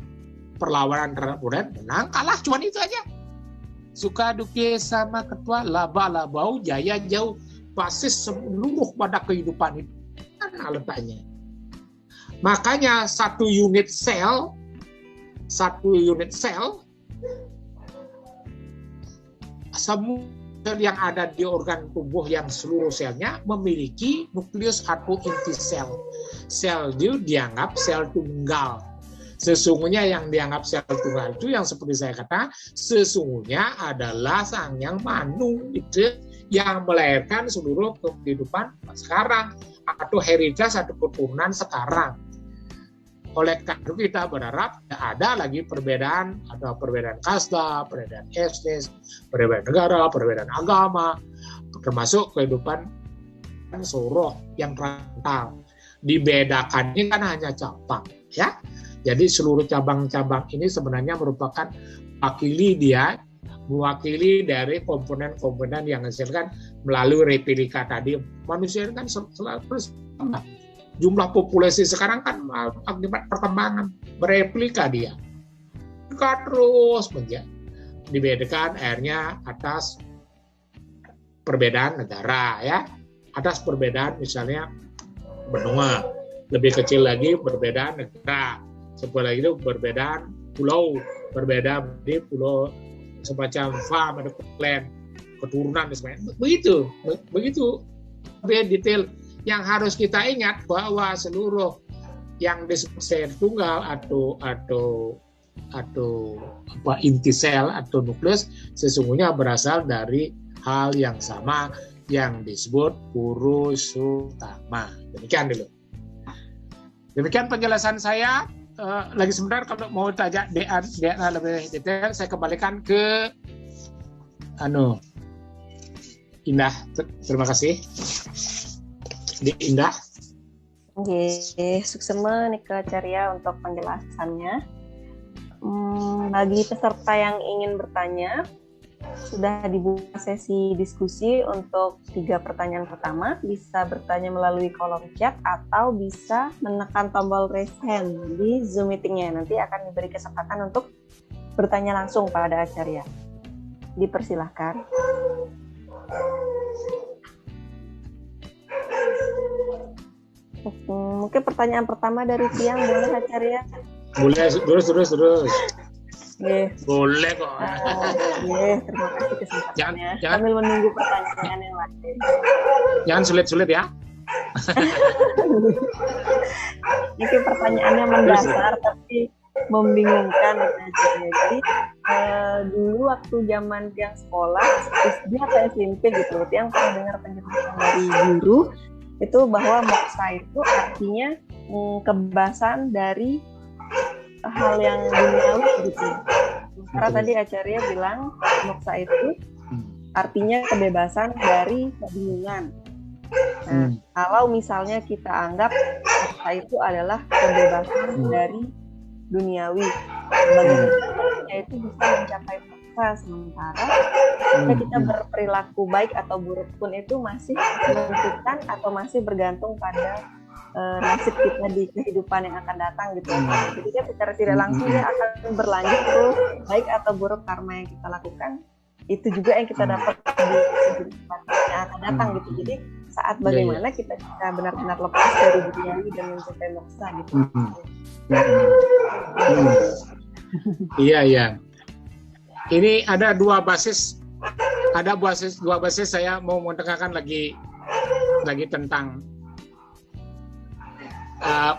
perlawanan terhadap murid, menang kalah, cuma itu aja. Suka duka sama ketua, laba labau, jaya jauh, basis seluruh pada kehidupan itu mana letaknya. Makanya satu unit sel semua yang ada di organ tubuh yang seluruh selnya memiliki nukleus atau inti sel. Sel itu dianggap sel tunggal. Sesungguhnya yang dianggap sel tunggal itu yang seperti saya kata, sesungguhnya adalah Sang Yang Manu itu yang melahirkan seluruh kehidupan sekarang atau heritage atau keturunan sekarang. Oleh karena itu kita berharap ada lagi perbedaan, ada perbedaan kasta, perbedaan etnis, perbedaan negara, perbedaan agama, termasuk kehidupan soroh yang rental. Dibedakan ini kan hanya cabang, ya. Jadi seluruh cabang-cabang ini sebenarnya merupakan mewakili dari komponen-komponen yang dihasilkan melalui repilika tadi. Manusia kan selalu sama. jumlah populasi sekarang kan akibat perkembangan bereplika dia. Terus dibedakan akhirnya atas perbedaan negara ya, atas perbedaan misalnya benua, lebih kecil lagi perbedaan negara, setelah itu perbedaan pulau, berbeda di pulau semacam farm atau clan, keturunan dan sebagainya. Begitu lebih detail. Yang harus kita ingat bahwa seluruh yang disebut sel tunggal atau inti sel atau nukleus sesungguhnya berasal dari hal yang sama yang disebut urus utama. Demikian dulu. Demikian penjelasan saya. Lagi sebentar kalau mau tanya DNA lebih detail saya kembalikan ke Indah. Terima kasih. Di Indah. Oke, suksema Nika Carya untuk penjelasannya. Bagi peserta yang ingin bertanya, sudah dibuka sesi diskusi untuk 3 pertanyaan pertama. Bisa bertanya melalui kolom chat atau bisa menekan tombol raise hand di Zoom meeting-nya. Nanti akan diberi kesempatan untuk bertanya langsung pada Acarya. Dipersilahkan. Mungkin pertanyaan pertama dari Tiang, boleh Acarya? Boleh, terus. Yeah. Boleh kok. Terima kasih kesempatannya. Sambil menunggu pertanyaan yang lain. Jangan sulit-sulit ya. Mungkin pertanyaannya mendasar tapi membingungkan. Jadi dulu waktu zaman Tiang sekolah SD atau SMP gitu, Tiang pernah dengar penjelasan dari guru itu bahwa moksa itu artinya kebebasan dari hal yang duniawi gitu. Karena tadi Acarya bilang moksa itu artinya kebebasan dari kebingungan. Nah, kalau misalnya kita anggap moksa itu adalah kebebasan dari duniawi, bagaimana itu bisa mencapai moksa, sementara jika kita berperilaku baik atau buruk pun itu masih menentukan atau masih bergantung pada nasib kita di kehidupan yang akan datang gitu. Jadi kan secara tidak langsung dia akan berlanjut terus, baik atau buruk karma yang kita lakukan itu juga yang kita dapat di kehidupan yang akan datang gitu. Jadi saat bagaimana kita bisa benar-benar lepas dari duniawi dan mencapai moksa gitu. Iya. Ini ada dua basis saya mau menekankan lagi tentang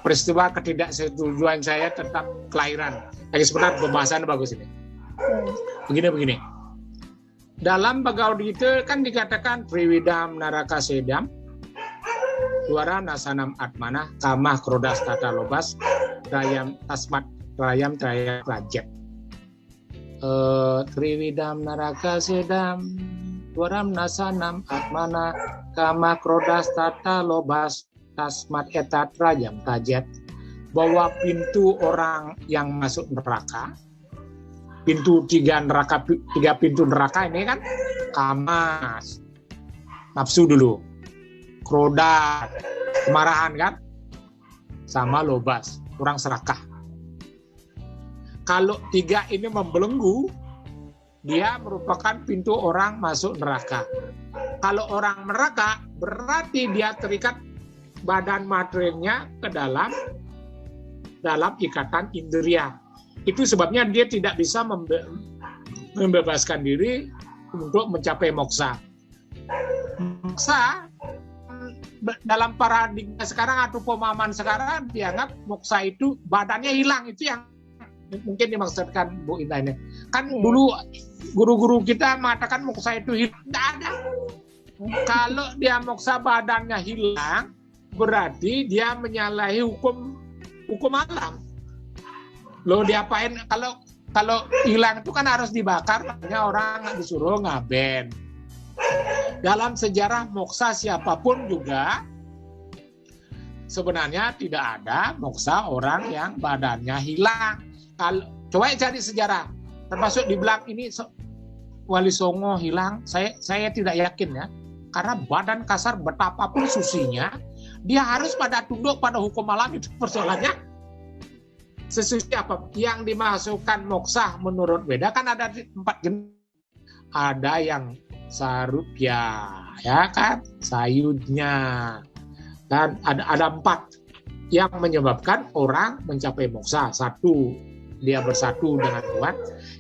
peristiwa ketidaksetujuan saya tentang kelahiran. Lagi sebentar pembahasan bagus ini. Begini. Dalam Bhagavad Gita kan dikatakan Triwidam Naraka Sedam, Dwara Nasanam Atmana, Kamah Krodas Tata Lobas, Rayam Tasmat Rayam Traya Rajat. Triwidam Naraka Sedam, Dwaram Nasanam Atmana, Kamah Krodas Tata Lobas, Tasmat Etat Rajam Tajat. Bahwa pintu orang yang masuk neraka, tiga pintu neraka ini kan kamas, nafsu dulu, krodat, kemarahan kan, sama lobas, kurang serakah. Kalau 3 ini membelenggu, dia merupakan pintu orang masuk neraka. Kalau orang neraka, berarti dia terikat badan materinya ke dalam ikatan indria. Itu sebabnya dia tidak bisa membebaskan diri untuk mencapai moksa. Moksa dalam paradigma sekarang atau pemahaman sekarang dianggap moksa itu badannya hilang, itu yang mungkin dimaksudkan Bu Indah ini. Kan dulu guru-guru kita mengatakan moksa itu hilang, tidak ada. Kalau dia moksa badannya hilang, berarti dia menyalahi hukum alam. Lo diapain kalau hilang itu kan harus dibakar, makanya orang disuruh ngaben. Dalam sejarah moksa siapapun juga sebenarnya tidak ada moksa orang yang badannya hilang. Kalau coba cari sejarah, termasuk dibilang ini Wali Songo hilang, saya tidak yakin ya, karena badan kasar betapapun susinya, dia harus pada tunduk pada hukum alam. Itu persoalannya. Sesuatu apa yang dimasukkan moksa menurut Weda kan ada 4 jenis. Ada yang sarupya, ya kan, sayudnya, dan ada 4 yang menyebabkan orang mencapai moksa. 1, dia bersatu dengan Tuhan,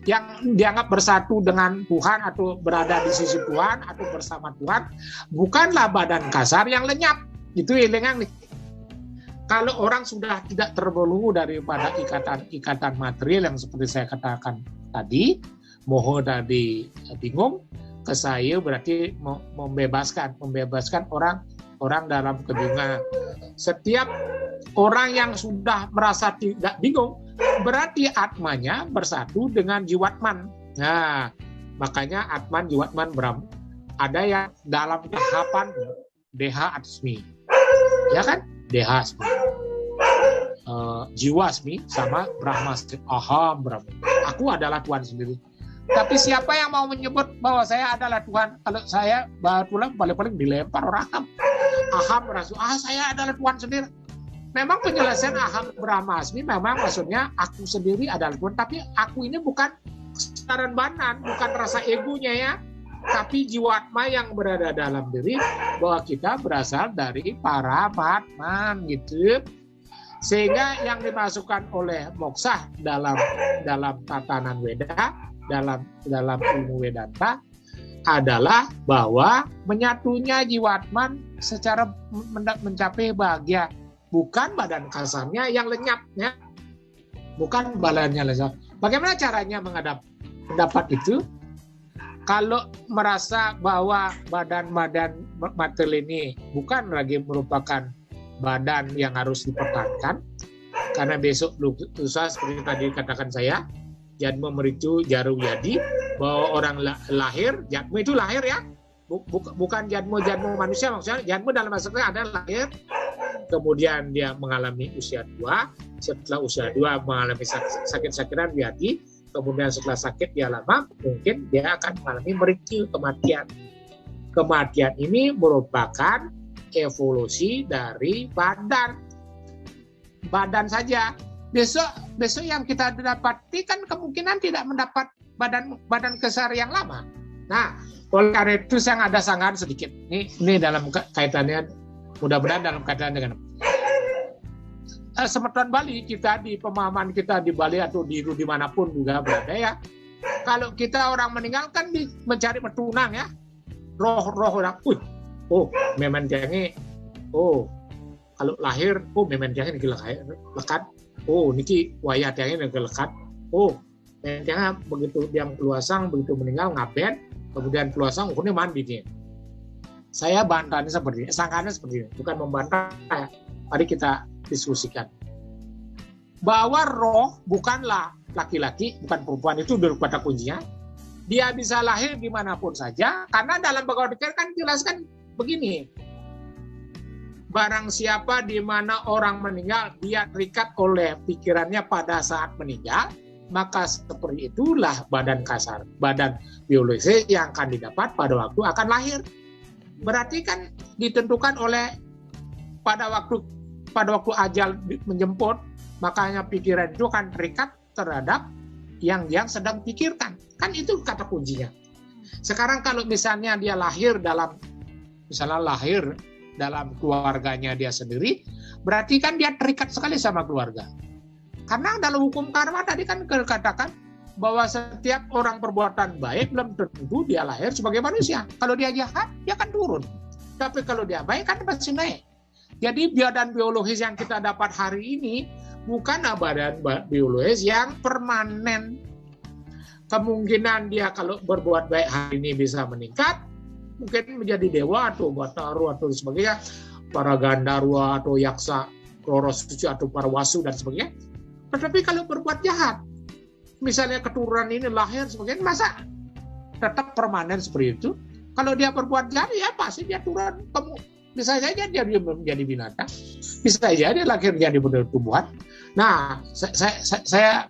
yang dianggap bersatu dengan Tuhan atau berada di sisi Tuhan atau bersama Tuhan, bukanlah badan kasar yang lenyap. Itu hilang nih. Kalau orang sudah tidak terbelenggu daripada ikatan material yang seperti saya katakan tadi, moho tadi bingung, ke saya berarti membebaskan orang dalam kebingungan. Setiap orang yang sudah merasa tidak bingung, berarti atmanya bersatu dengan jiwatman. Nah, makanya atman jiwatman Brahm. Ada yang dalam tahapan deha asmi, ya kan? Deha asmi, jiwa asmi sama Brahma, aham Brahma. Aku adalah Tuhan sendiri. Tapi siapa yang mau menyebut bahwa saya adalah Tuhan? Kalau saya paling dilempar orang. Aham rasul, saya adalah Tuhan sendiri. Memang penyelesaian aham Brahmasmi memang maksudnya aku sendiri adalah Tuhan. Tapi aku ini bukan kesetaraan badan, bukan rasa egonya ya. Tapi jiwatma yang berada dalam diri bahwa kita berasal dari para Batman gitu. Sehingga yang dimasukkan oleh moksa dalam tatanan Weda, dalam ilmu Vedanta adalah bahwa menyatunya jiwatman secara mencapai bahagia, bukan badan kasarnya yang lenyapnya, bukan badannya lenyap. Bagaimana caranya mendapat itu? Kalau merasa bahwa badan material ini bukan lagi merupakan badan yang harus dipertahankan, karena besok lusa seperti tadi katakan saya, Jadma mericu jaru yadi, bahwa orang lahir, Jadma itu lahir ya, bukan Jadma manusia, maksudnya Jadma dalam maksudnya ada lahir, kemudian dia mengalami usia tua, setelah usia tua mengalami sakit-sakitan di hati, kemudian setelah sakit dia lama, mungkin dia akan mengalami mericu, kematian. Kematian ini merupakan evolusi dari badan saja. Besok yang kita dapati kan kemungkinan tidak mendapat badan kesar yang lama. Nah, oleh karena itu saya ada sanggahan sedikit. Ini dalam kaitannya, mudah-mudahan dalam kaitan dengan Semeton Bali, kita di pemahaman kita di Bali atau di dimanapun juga berada ya. Kalau kita orang meninggal kan mencari metunang ya, roh orang, memang jange, kalau lahir, memang jange niki lekat, niki wayah jange niki lekat, jangan begitu dia keluasang, begitu meninggal ngaben, kemudian keluasang ukurnya mandi nih. Saya bantahnya seperti ini, sangkanya seperti ini, bukan membantah. Mari kita diskusikan bahwa roh bukanlah laki-laki, bukan perempuan, itu dulu kata kuncinya. Dia bisa lahir dimanapun saja, karena dalam Bhagavad Gita kan jelaskan begini, barang siapa di mana orang meninggal, dia terikat oleh pikirannya pada saat meninggal, maka seperti itulah badan kasar, badan biologis yang akan didapat pada waktu akan lahir. Berarti kan ditentukan oleh pada waktu ajal menjemput, makanya pikiran itu kan terikat terhadap yang sedang pikirkan. Kan itu kata kuncinya. Sekarang kalau misalnya dia lahir dalam keluarganya dia sendiri, berarti kan dia terikat sekali sama keluarga. Karena dalam hukum karma tadi kan katakan bahwa setiap orang perbuatan baik belum tentu dia lahir sebagai manusia. Kalau dia jahat, dia akan turun. Tapi kalau dia baik kan pasti naik. Jadi badan biologis yang kita dapat hari ini bukan badan biologis yang permanen. Kemungkinan dia kalau berbuat baik hari ini bisa meningkat, mungkin menjadi dewa atau bataru atau sebagainya, para gandarwa atau yaksa, roro suci atau para wasu dan sebagainya. Tetapi kalau berbuat jahat, misalnya keturunan ini lahir sebagainya, masa tetap permanen seperti itu? Kalau dia berbuat jahat, ya pasti dia turun. Bisa saja dia menjadi binatang, bisa saja dia lahir jadi tumbuhan. Nah, saya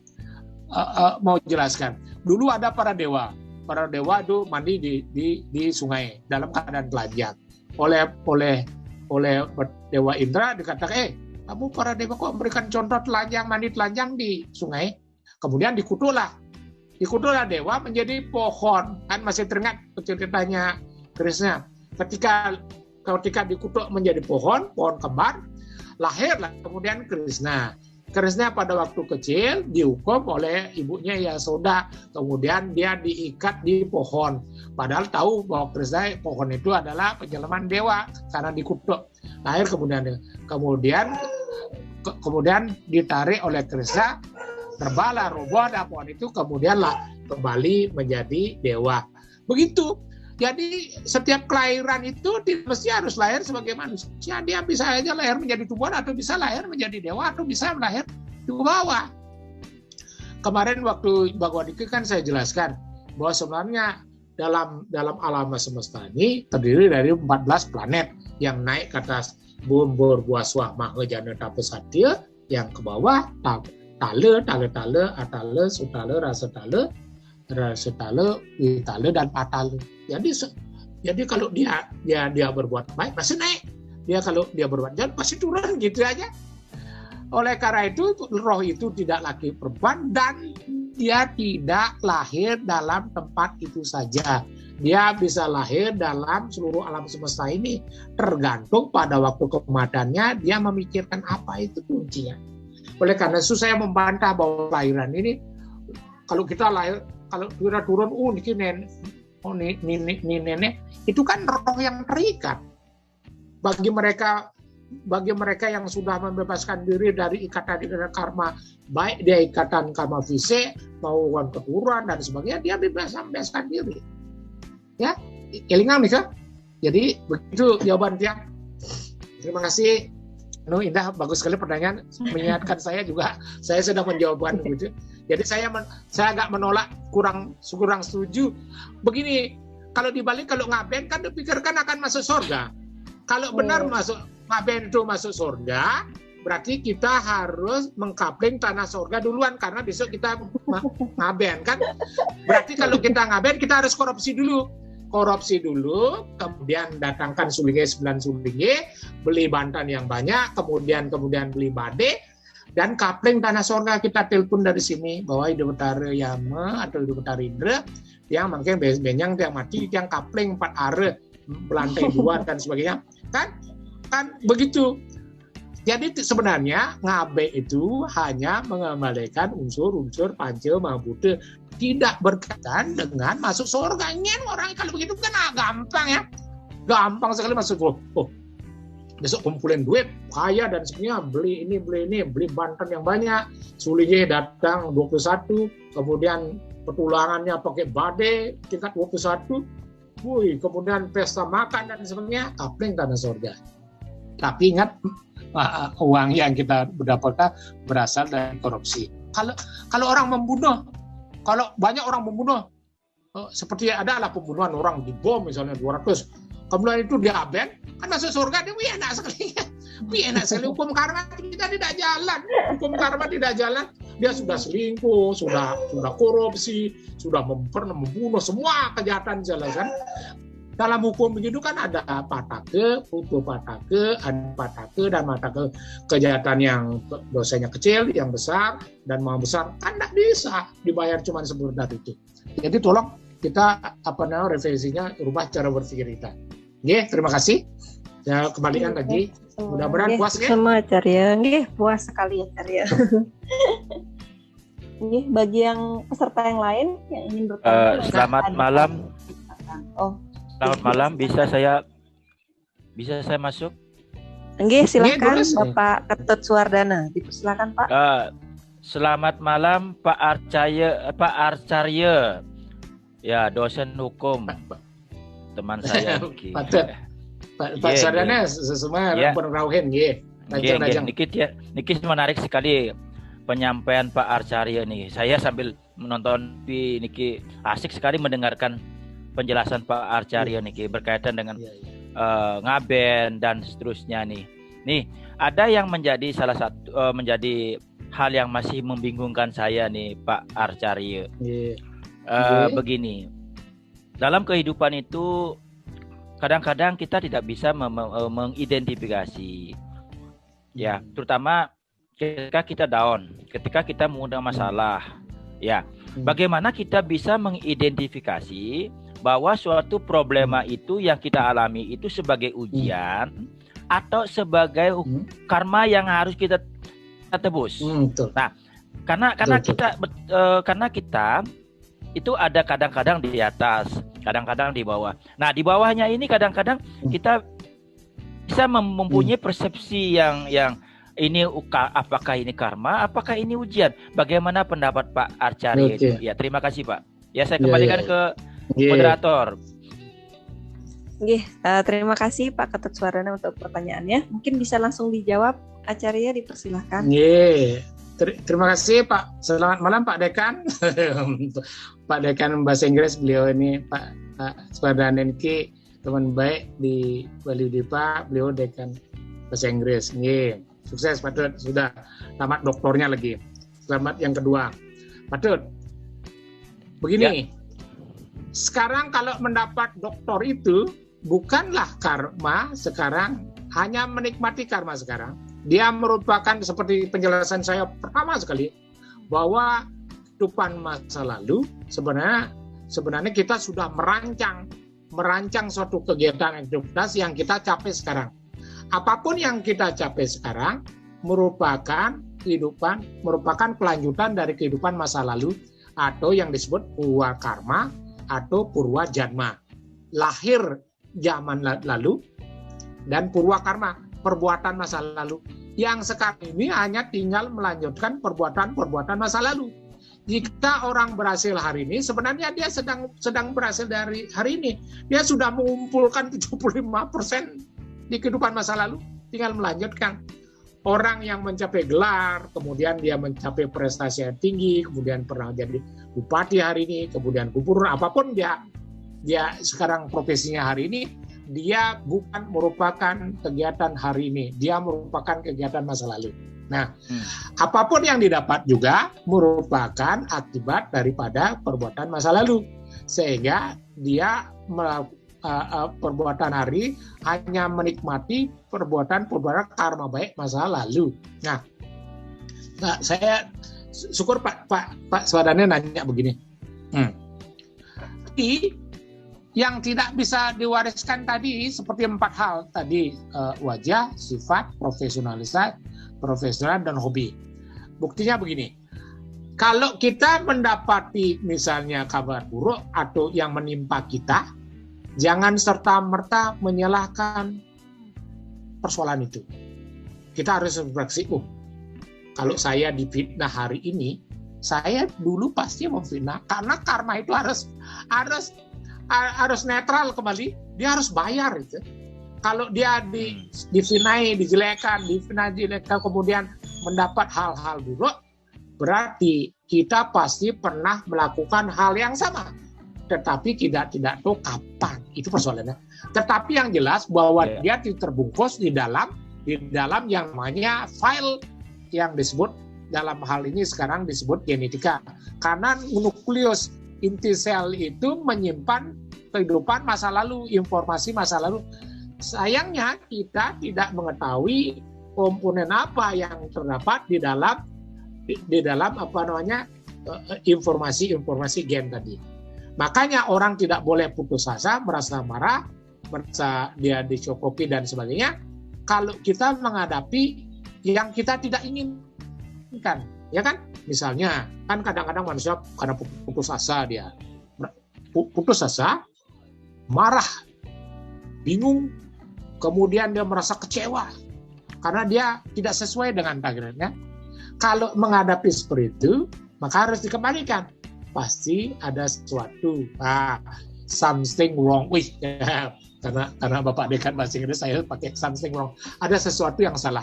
mau jelaskan. Dulu ada para dewa itu mandi di sungai dalam keadaan telanjang. Oleh oleh Dewa Indra, dikatakan, kamu para dewa kok memberikan contoh telanjang, mandi telanjang di sungai. Kemudian dikutuklah dewa menjadi pohon. Kan masih teringat ceritanya Krishna. Ketika dikutuk menjadi pohon kembar, lahirlah kemudian Krishna. Krishna pada waktu kecil dihukum oleh ibunya Yasoda, kemudian dia diikat di pohon. Padahal tahu bahwa Krishna pohon itu adalah penjelaman dewa karena dikutuk. Lahir kemudian ditarik oleh Krishna, terbala roboh pohon itu, kemudianlah kembali menjadi dewa. Begitu. Jadi setiap kelahiran itu mesti harus lahir sebagai manusia. Dia bisa aja lahir menjadi tumbuhan, atau bisa lahir menjadi dewa, atau bisa lahir di bawah. Kemarin waktu Bhagavad Gita kan saya jelaskan bahwa sebenarnya dalam alam semesta ini terdiri dari 14 planet yang naik ke atas berbuaswah mahajana tapasatya, yang ke bawah tale, atale, sutale, rasatale, witale, dan patale. Jadi kalau dia berbuat baik pasti naik. Kalau dia berbuat jahat pasti turun, gitu aja. Oleh karena itu roh itu tidak lagi perempuan, dan dia tidak lahir dalam tempat itu saja. Dia bisa lahir dalam seluruh alam semesta ini, tergantung pada waktu kematiannya dia memikirkan apa, itu kuncinya. Oleh karena itu saya membantah bahwa lahiran ini, kalau kita lahir, kalau kita turun, ini nenek, itu kan roh yang terikat. Bagi mereka yang sudah membebaskan diri dari ikatan karma, baik dia ikatan karma fisik maupun keturunan dan sebagainya, dia bebaskan diri. Ya, kelingan nih. Jadi begitu jawaban dia. Terima kasih. Indah, bagus sekali pertanyaan, mengingatkan saya juga. Saya sudah menjawabkan begitu. Jadi saya agak menolak, kurang setuju. Begini, kalau dibalik, kalau ngaben kan dipikirkan akan masuk surga. Kalau benar ngaben itu masuk surga, berarti kita harus mengkapling tanah surga duluan, karena besok kita ngaben kan. Berarti kalau kita ngaben, kita harus korupsi dulu, kemudian datangkan sulinge 9 sulinge, beli bantan yang banyak, kemudian beli bade, dan kapling tanah surga. Kita telepon dari sini bahwa hidup betara Yama atau hidup betara Indra yang mungkin benyang yang mati, yang kapling 4 are belantai 2 dan sebagainya, kan begitu. Jadi sebenarnya ngabe itu hanya mengembalikan unsur-unsur panca mabuddha, tidak berkaitan dengan masuk surga. Orang kalau begitu kan gampang ya, gampang sekali masuk. Besok kumpulin duit kaya dan sebagainya, beli ini, beli bantan yang banyak, sulinge datang 21, kemudian petulangannya pakai bade tingkat 21, kemudian pesta makan dan sebagainya, kapling tanah surga. Tapi ingat, uang yang kita dapatkan berasal dari korupsi. Kalau orang membunuh, kalau banyak orang membunuh, seperti adalah pembunuhan orang di bom misalnya 200, kemudian itu dia aben, kan masuk surga, dia enak sekali. Hukum karma kita tidak jalan. Dia sudah selingkuh, sudah korupsi, sudah membunuh, semua kejahatan jalan. Dalam hukum begitu kan ada patake, putu patake, ada patake dan matake. Kejahatan yang dosanya kecil, yang besar, dan mau besar kan tidak bisa dibayar cuma sebentar itu. Jadi tolong kita revisinya, rubah cara berpikir kita. Terima kasih. Ya, kembalikan lagi. Mudah-mudahan puas ya. Sama Acarya, puas sekali ya Acarya. Bagi yang peserta yang lain yang ingin bertanya. Selamat malam. Selamat malam, bisa saya masuk? Silakan Bapak Ketut Suwardana. Silakan Pak. Selamat malam Pak Arcarya. Ya, dosen hukum. Teman saya. Pak Suwardana sesemua penrauhin Niki menarik sekali penyampaian Pak Arcarya nih. Saya sambil menonton niki asik sekali mendengarkan penjelasan Pak Arcarya nih berkaitan dengan ngaben dan seterusnya nih. Nih, ada yang menjadi salah satu menjadi hal yang masih membingungkan saya nih Pak Arcarya. Begini. Dalam kehidupan itu kadang-kadang kita tidak bisa mengidentifikasi, ya, terutama ketika kita down, ketika kita mengundang masalah, ya, bagaimana kita bisa mengidentifikasi bahwa suatu problema itu yang kita alami itu sebagai ujian atau sebagai karma yang harus kita tebus. Nah, karena kita itu ada kadang-kadang di atas, kadang-kadang di bawah. Nah, di bawahnya ini kadang-kadang kita bisa mempunyai persepsi yang ini apakah ini karma, apakah ini ujian? Bagaimana pendapat Pak Archarya itu? Ya, terima kasih Pak. Ya, saya kembalikan ke moderator. Terima kasih Pak Ketut Suarana untuk pertanyaannya. Mungkin bisa langsung dijawab, Acarya, dipersilahkan. Terima kasih Pak. Selamat malam Pak Dekan. Pak Dekan Bahasa Inggris, beliau ini Pak Suarana ini teman baik di Bali Dipa, beliau Dekan Bahasa Inggris. Sukses Pak Tut, sudah tamat doktornya lagi. Selamat yang kedua. Pak Tut, begini. Sekarang kalau mendapat doktor itu bukanlah karma sekarang, hanya menikmati karma sekarang. Dia merupakan seperti penjelasan saya pertama sekali bahwa kehidupan masa lalu sebenarnya kita sudah merancang suatu kegiatan aktivitas yang kita capai sekarang. Apapun yang kita capai sekarang merupakan kelanjutan dari kehidupan masa lalu atau yang disebut purwa karma atau purwa janma. Lahir zaman lalu dan purwa karma, perbuatan masa lalu. Yang sekarang ini hanya tinggal melanjutkan perbuatan masa lalu. Jika orang berhasil hari ini, sebenarnya dia sedang berhasil dari hari ini. Dia sudah mengumpulkan 75% di kehidupan masa lalu, tinggal melanjutkan. Orang yang mencapai gelar, kemudian dia mencapai prestasi yang tinggi, kemudian pernah jadi bupati hari ini, kemudian gubernur, apapun dia sekarang profesinya hari ini, dia bukan merupakan kegiatan hari ini, dia merupakan kegiatan masa lalu. Nah, apapun yang didapat juga merupakan akibat daripada perbuatan masa lalu, sehingga dia perbuatan hari hanya menikmati perbuatan karma baik masa lalu. Nah, saya syukur Pak Swadane nanya begini. Jadi yang tidak bisa diwariskan tadi seperti 4 hal tadi, wajah, sifat, profesional dan hobi. Buktinya begini. Kalau kita mendapati misalnya kabar buruk atau yang menimpa kita, jangan serta-merta menyalahkan persoalan itu. Kita harus berefleksi, kalau saya difitnah hari ini, saya dulu pasti memfitnah karena karma itu harus netral kembali, dia harus bayar itu. Kalau dia difitnai, dijelekan, kemudian mendapat hal-hal buruk, berarti kita pasti pernah melakukan hal yang sama, tetapi tidak tahu kapan. Itu persoalannya. Tetapi yang jelas bahwa dia terbungkus di dalam yang namanya file yang disebut dalam hal ini sekarang disebut genetika. Karena nukleus inti sel itu menyimpan kehidupan masa lalu, informasi masa lalu. Sayangnya kita tidak mengetahui komponen apa yang terdapat di dalam informasi gen tadi. Makanya orang tidak boleh putus asa, merasa marah, merasa dia dicokoki dan sebagainya. Kalau kita menghadapi yang kita tidak inginkan, ya kan? Misalnya, kan kadang-kadang manusia karena putus asa marah, bingung, kemudian dia merasa kecewa karena dia tidak sesuai dengan takdirnya. Kalau menghadapi seperti itu, maka harus dikembalikan. Pasti ada sesuatu, something wrong. Karena Bapak Dekan Bahasa Inggris, saya pakai something wrong. Ada sesuatu yang salah.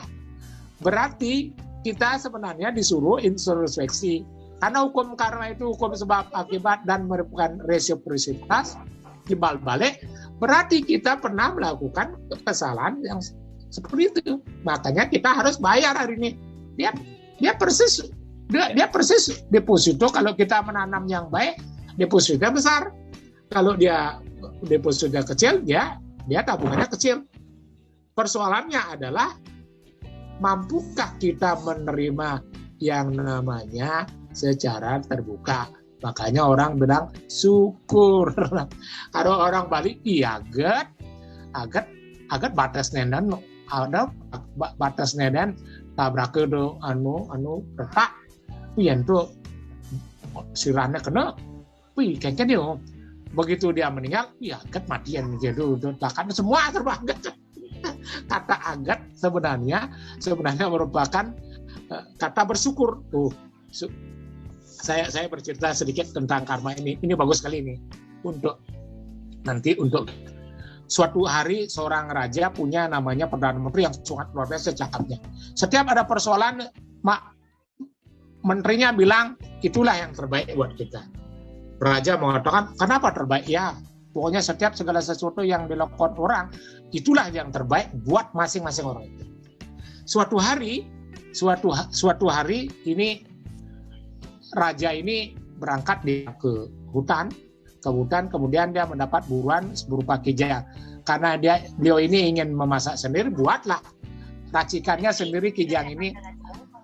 Berarti kita sebenarnya disuruh introspeksi. Karena hukum karma itu hukum sebab akibat dan merupakan resiprositas timbal balik. Berarti kita pernah melakukan kesalahan yang seperti itu. Makanya kita harus bayar hari ini. Dia persis deposito. Kalau kita menanam yang baik, depositonya besar. Kalau dia depositonya kecil, dia dia tabungannya kecil. Persoalannya adalah mampukah kita menerima yang namanya secara terbuka. Makanya orang bilang syukur. Kalau orang Bali agat batas nedan ada batas nedan tabrak ke anu retak pian tuh sirahnya kena kayaknya dia begitu dia meninggal agat matian gitu bahkan semua terbagat. Kata agat sebenarnya merupakan kata bersyukur. Saya bercerita sedikit tentang karma ini. Ini bagus sekali ini untuk suatu hari seorang raja punya namanya Perdana Menteri yang sangat luar biasa cakapnya. Setiap ada persoalan, menterinya bilang itulah yang terbaik buat kita. Raja mengatakan kenapa terbaik ya? Pokoknya setiap segala sesuatu yang dilakukan orang itulah yang terbaik buat masing-masing orang itu. Suatu hari ini raja ini berangkat ke hutan, kemudian dia mendapat buruan berupa kijang. Karena beliau ini ingin memasak sendiri, buatlah racikannya sendiri kijang ini.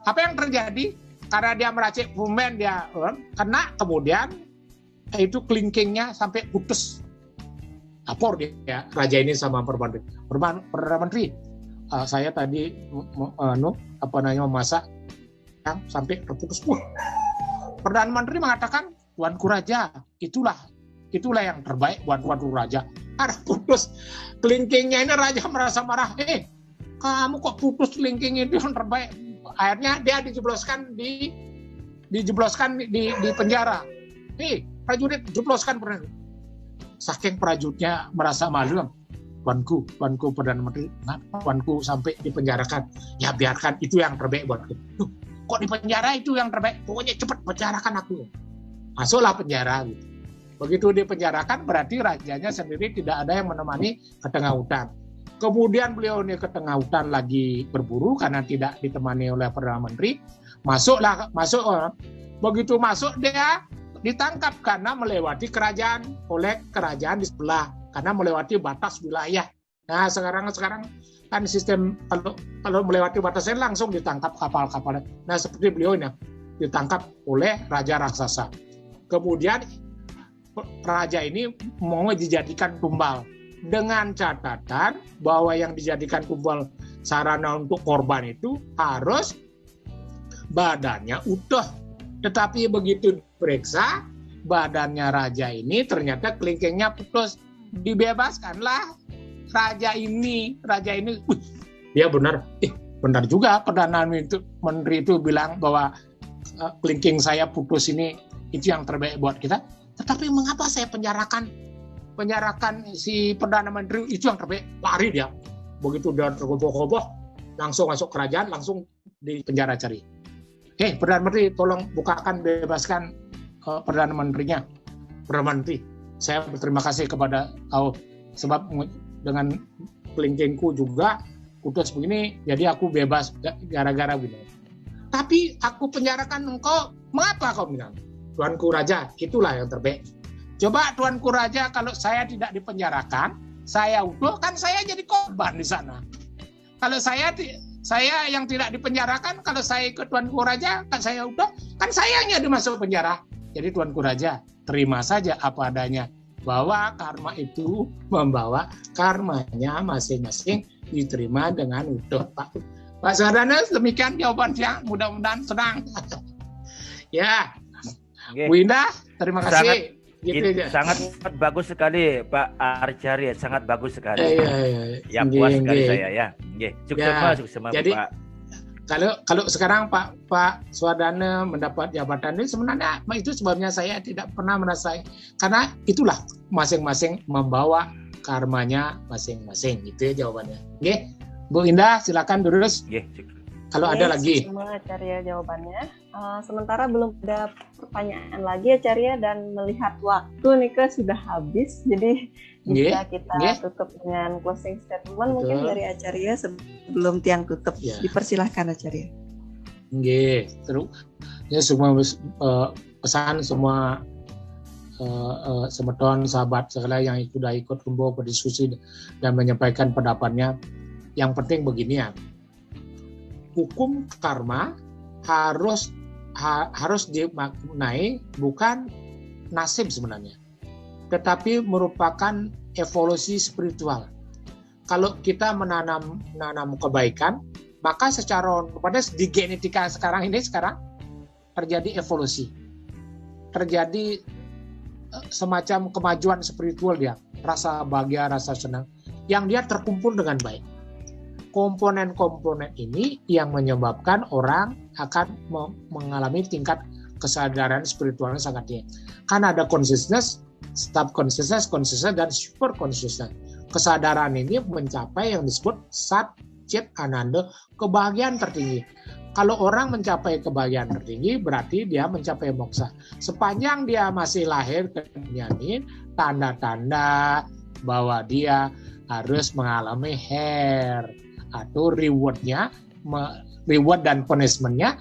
Apa yang terjadi? Karena dia meracik permen, dia kena, kemudian itu kelingkingnya sampai putus. Lapor dia raja ini sama Perdana Menteri. Saya tadi memasak sampai terputus. Perdana Menteri mengatakan, Tuanku Raja, itulah yang terbaik buat Tuanku Raja. Ada putus kelingkingnya ini, raja merasa marah. Kamu kok putus kelingking itu yang terbaik? Akhirnya dia dijebloskan di penjara. Prajurit jebloskan prajurit. Saking prajuritnya merasa malu, Tuanku Perdana Menteri, Tuanku sampai dipenjarakan. Ya biarkan, itu yang terbaik buat kita. Kok di penjara itu yang terbaik? Pokoknya cepat penjarakan aku. Masuklah penjara. Gitu. Begitu dipenjarakan berarti rajanya sendiri tidak ada yang menemani ke tengah hutan. Kemudian beliau ini ke tengah hutan lagi berburu karena tidak ditemani oleh Perdana Menteri. Masuk. Begitu masuk dia ditangkap karena melewati kerajaan di sebelah, karena melewati batas wilayah. Nah sekarang kan sistem kalau melewati batasnya langsung ditangkap kapal-kapal. Nah seperti beliau ini ditangkap oleh raja raksasa. Kemudian raja ini mau dijadikan tumbal dengan catatan bahwa yang dijadikan tumbal sarana untuk korban itu harus badannya utuh. Tetapi begitu diperiksa badannya raja ini ternyata kelingkingnya putus. Dibebaskanlah raja ini. Dia benar juga Perdana Menteri itu bilang bahwa kelingking saya putus ini itu yang terbaik buat kita. Tetapi mengapa saya penjarakan si Perdana Menteri itu yang terbaik? Lari dia. Begitu dia tergopoh-gopoh langsung masuk kerajaan, langsung di penjara cari. Perdana Menteri, tolong bukakan, bebaskan Perdana Menterinya. Perdana Menteri, saya berterima kasih kepada kau sebab dengan kelingkingku juga putus begini, jadi aku bebas gara-gara begini. Tapi aku penjarakan engkau, mengapa kau bilang? Tuanku Raja, itulah yang terbaik. Coba Tuanku Raja, kalau saya tidak dipenjarakan, saya utuh, kan saya jadi korban di sana. Kalau saya yang tidak dipenjarakan, kalau saya ke Tuanku Raja, kan saya udah, kan sayangnya dimasuk penjara. Jadi Tuanku Raja, terima saja apa adanya. Bahwa karma itu membawa karmanya masing-masing diterima dengan utuh. Pak Sardana, demikian jawabannya. Mudah-mudahan senang. Ya, Bu Indah, terima kasih. Sangat bagus sekali Pak Archarya, sangat bagus sekali. Ya puas sekali saya ya. Sukses semua jadi, Pak. Kalau sekarang Pak Swadana mendapat jabatan ini sebenarnya itu sebabnya saya tidak pernah merasa, karena itulah masing-masing membawa karmanya masing-masing. Itu ya jawabannya. Bu Indah silakan terus. Kalau ada lagi. Semua Acarya jawabannya. Sementara belum ada pertanyaan lagi Acarya, dan melihat waktu nih sudah habis, jadi bisa kita tutup dengan closing statement. Betul. Mungkin dari Acarya sebelum tiang tutup. Dipersilahkan Acarya. Terus ya semua pesan semua semeton sahabat segala yang sudah ikut kumpul berdiskusi dan menyampaikan pendapatnya. Yang penting begini ya, hukum karma harus dimaknai bukan nasib sebenarnya, tetapi merupakan evolusi spiritual. Kalau kita menanam kebaikan, maka secara otomatis di genetika sekarang terjadi evolusi, terjadi semacam kemajuan spiritual dia, rasa bahagia, rasa senang, yang dia terkumpul dengan baik. Komponen-komponen ini yang menyebabkan orang akan mengalami tingkat kesadaran spiritualnya sangat tinggi. Karena ada consciousness, subconsciousness, consciousness, dan super consciousness. Kesadaran ini mencapai yang disebut Sat Chit Ananda, kebahagiaan tertinggi. Kalau orang mencapai kebahagiaan tertinggi, berarti dia mencapai moksa. Sepanjang dia masih lahir ke dunia ini, tanda-tanda bahwa dia harus mengalami atau reward dan punishment-nya,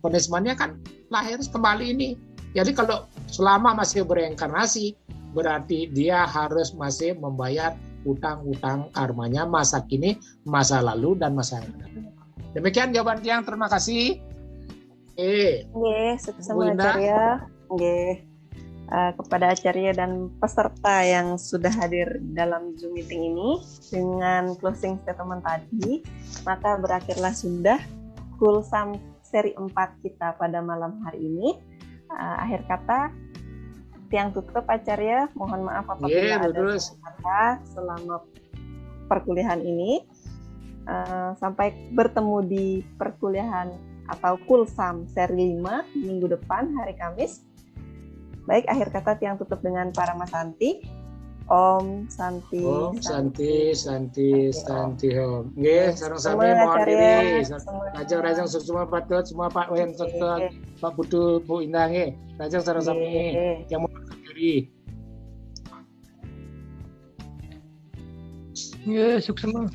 punishment-nya kan lahir kembali ini. Jadi kalau selama masih bereinkarnasi, berarti dia harus masih membayar utang-utang karmanya masa kini, masa lalu, dan masa yang akan datang. Demikian jawaban Tiang, terima kasih. Sukses Acarya. Kepada Acarya dan peserta yang sudah hadir dalam Zoom meeting ini, dengan closing statement tadi, maka berakhirlah sudah Kulsam seri 4 kita pada malam hari ini. Akhir kata, Tiang tutup Acarya, mohon maaf apabila ada kata selama perkuliahan ini. Sampai bertemu di perkuliahan atau Kulsam seri 5 minggu depan hari Kamis. Baik, akhir kata Tiang tutup dengan Paramasanti. Om Santi. Om Santi, Santi, Santi Om. Nggih, sareng sami mohon diri. Rajang semua patut, semua Pak Wayan Sektor, Pak Putu, Bu Indah nggih. Rajang sareng sami yang mohon diri. Nggih, sukses semua.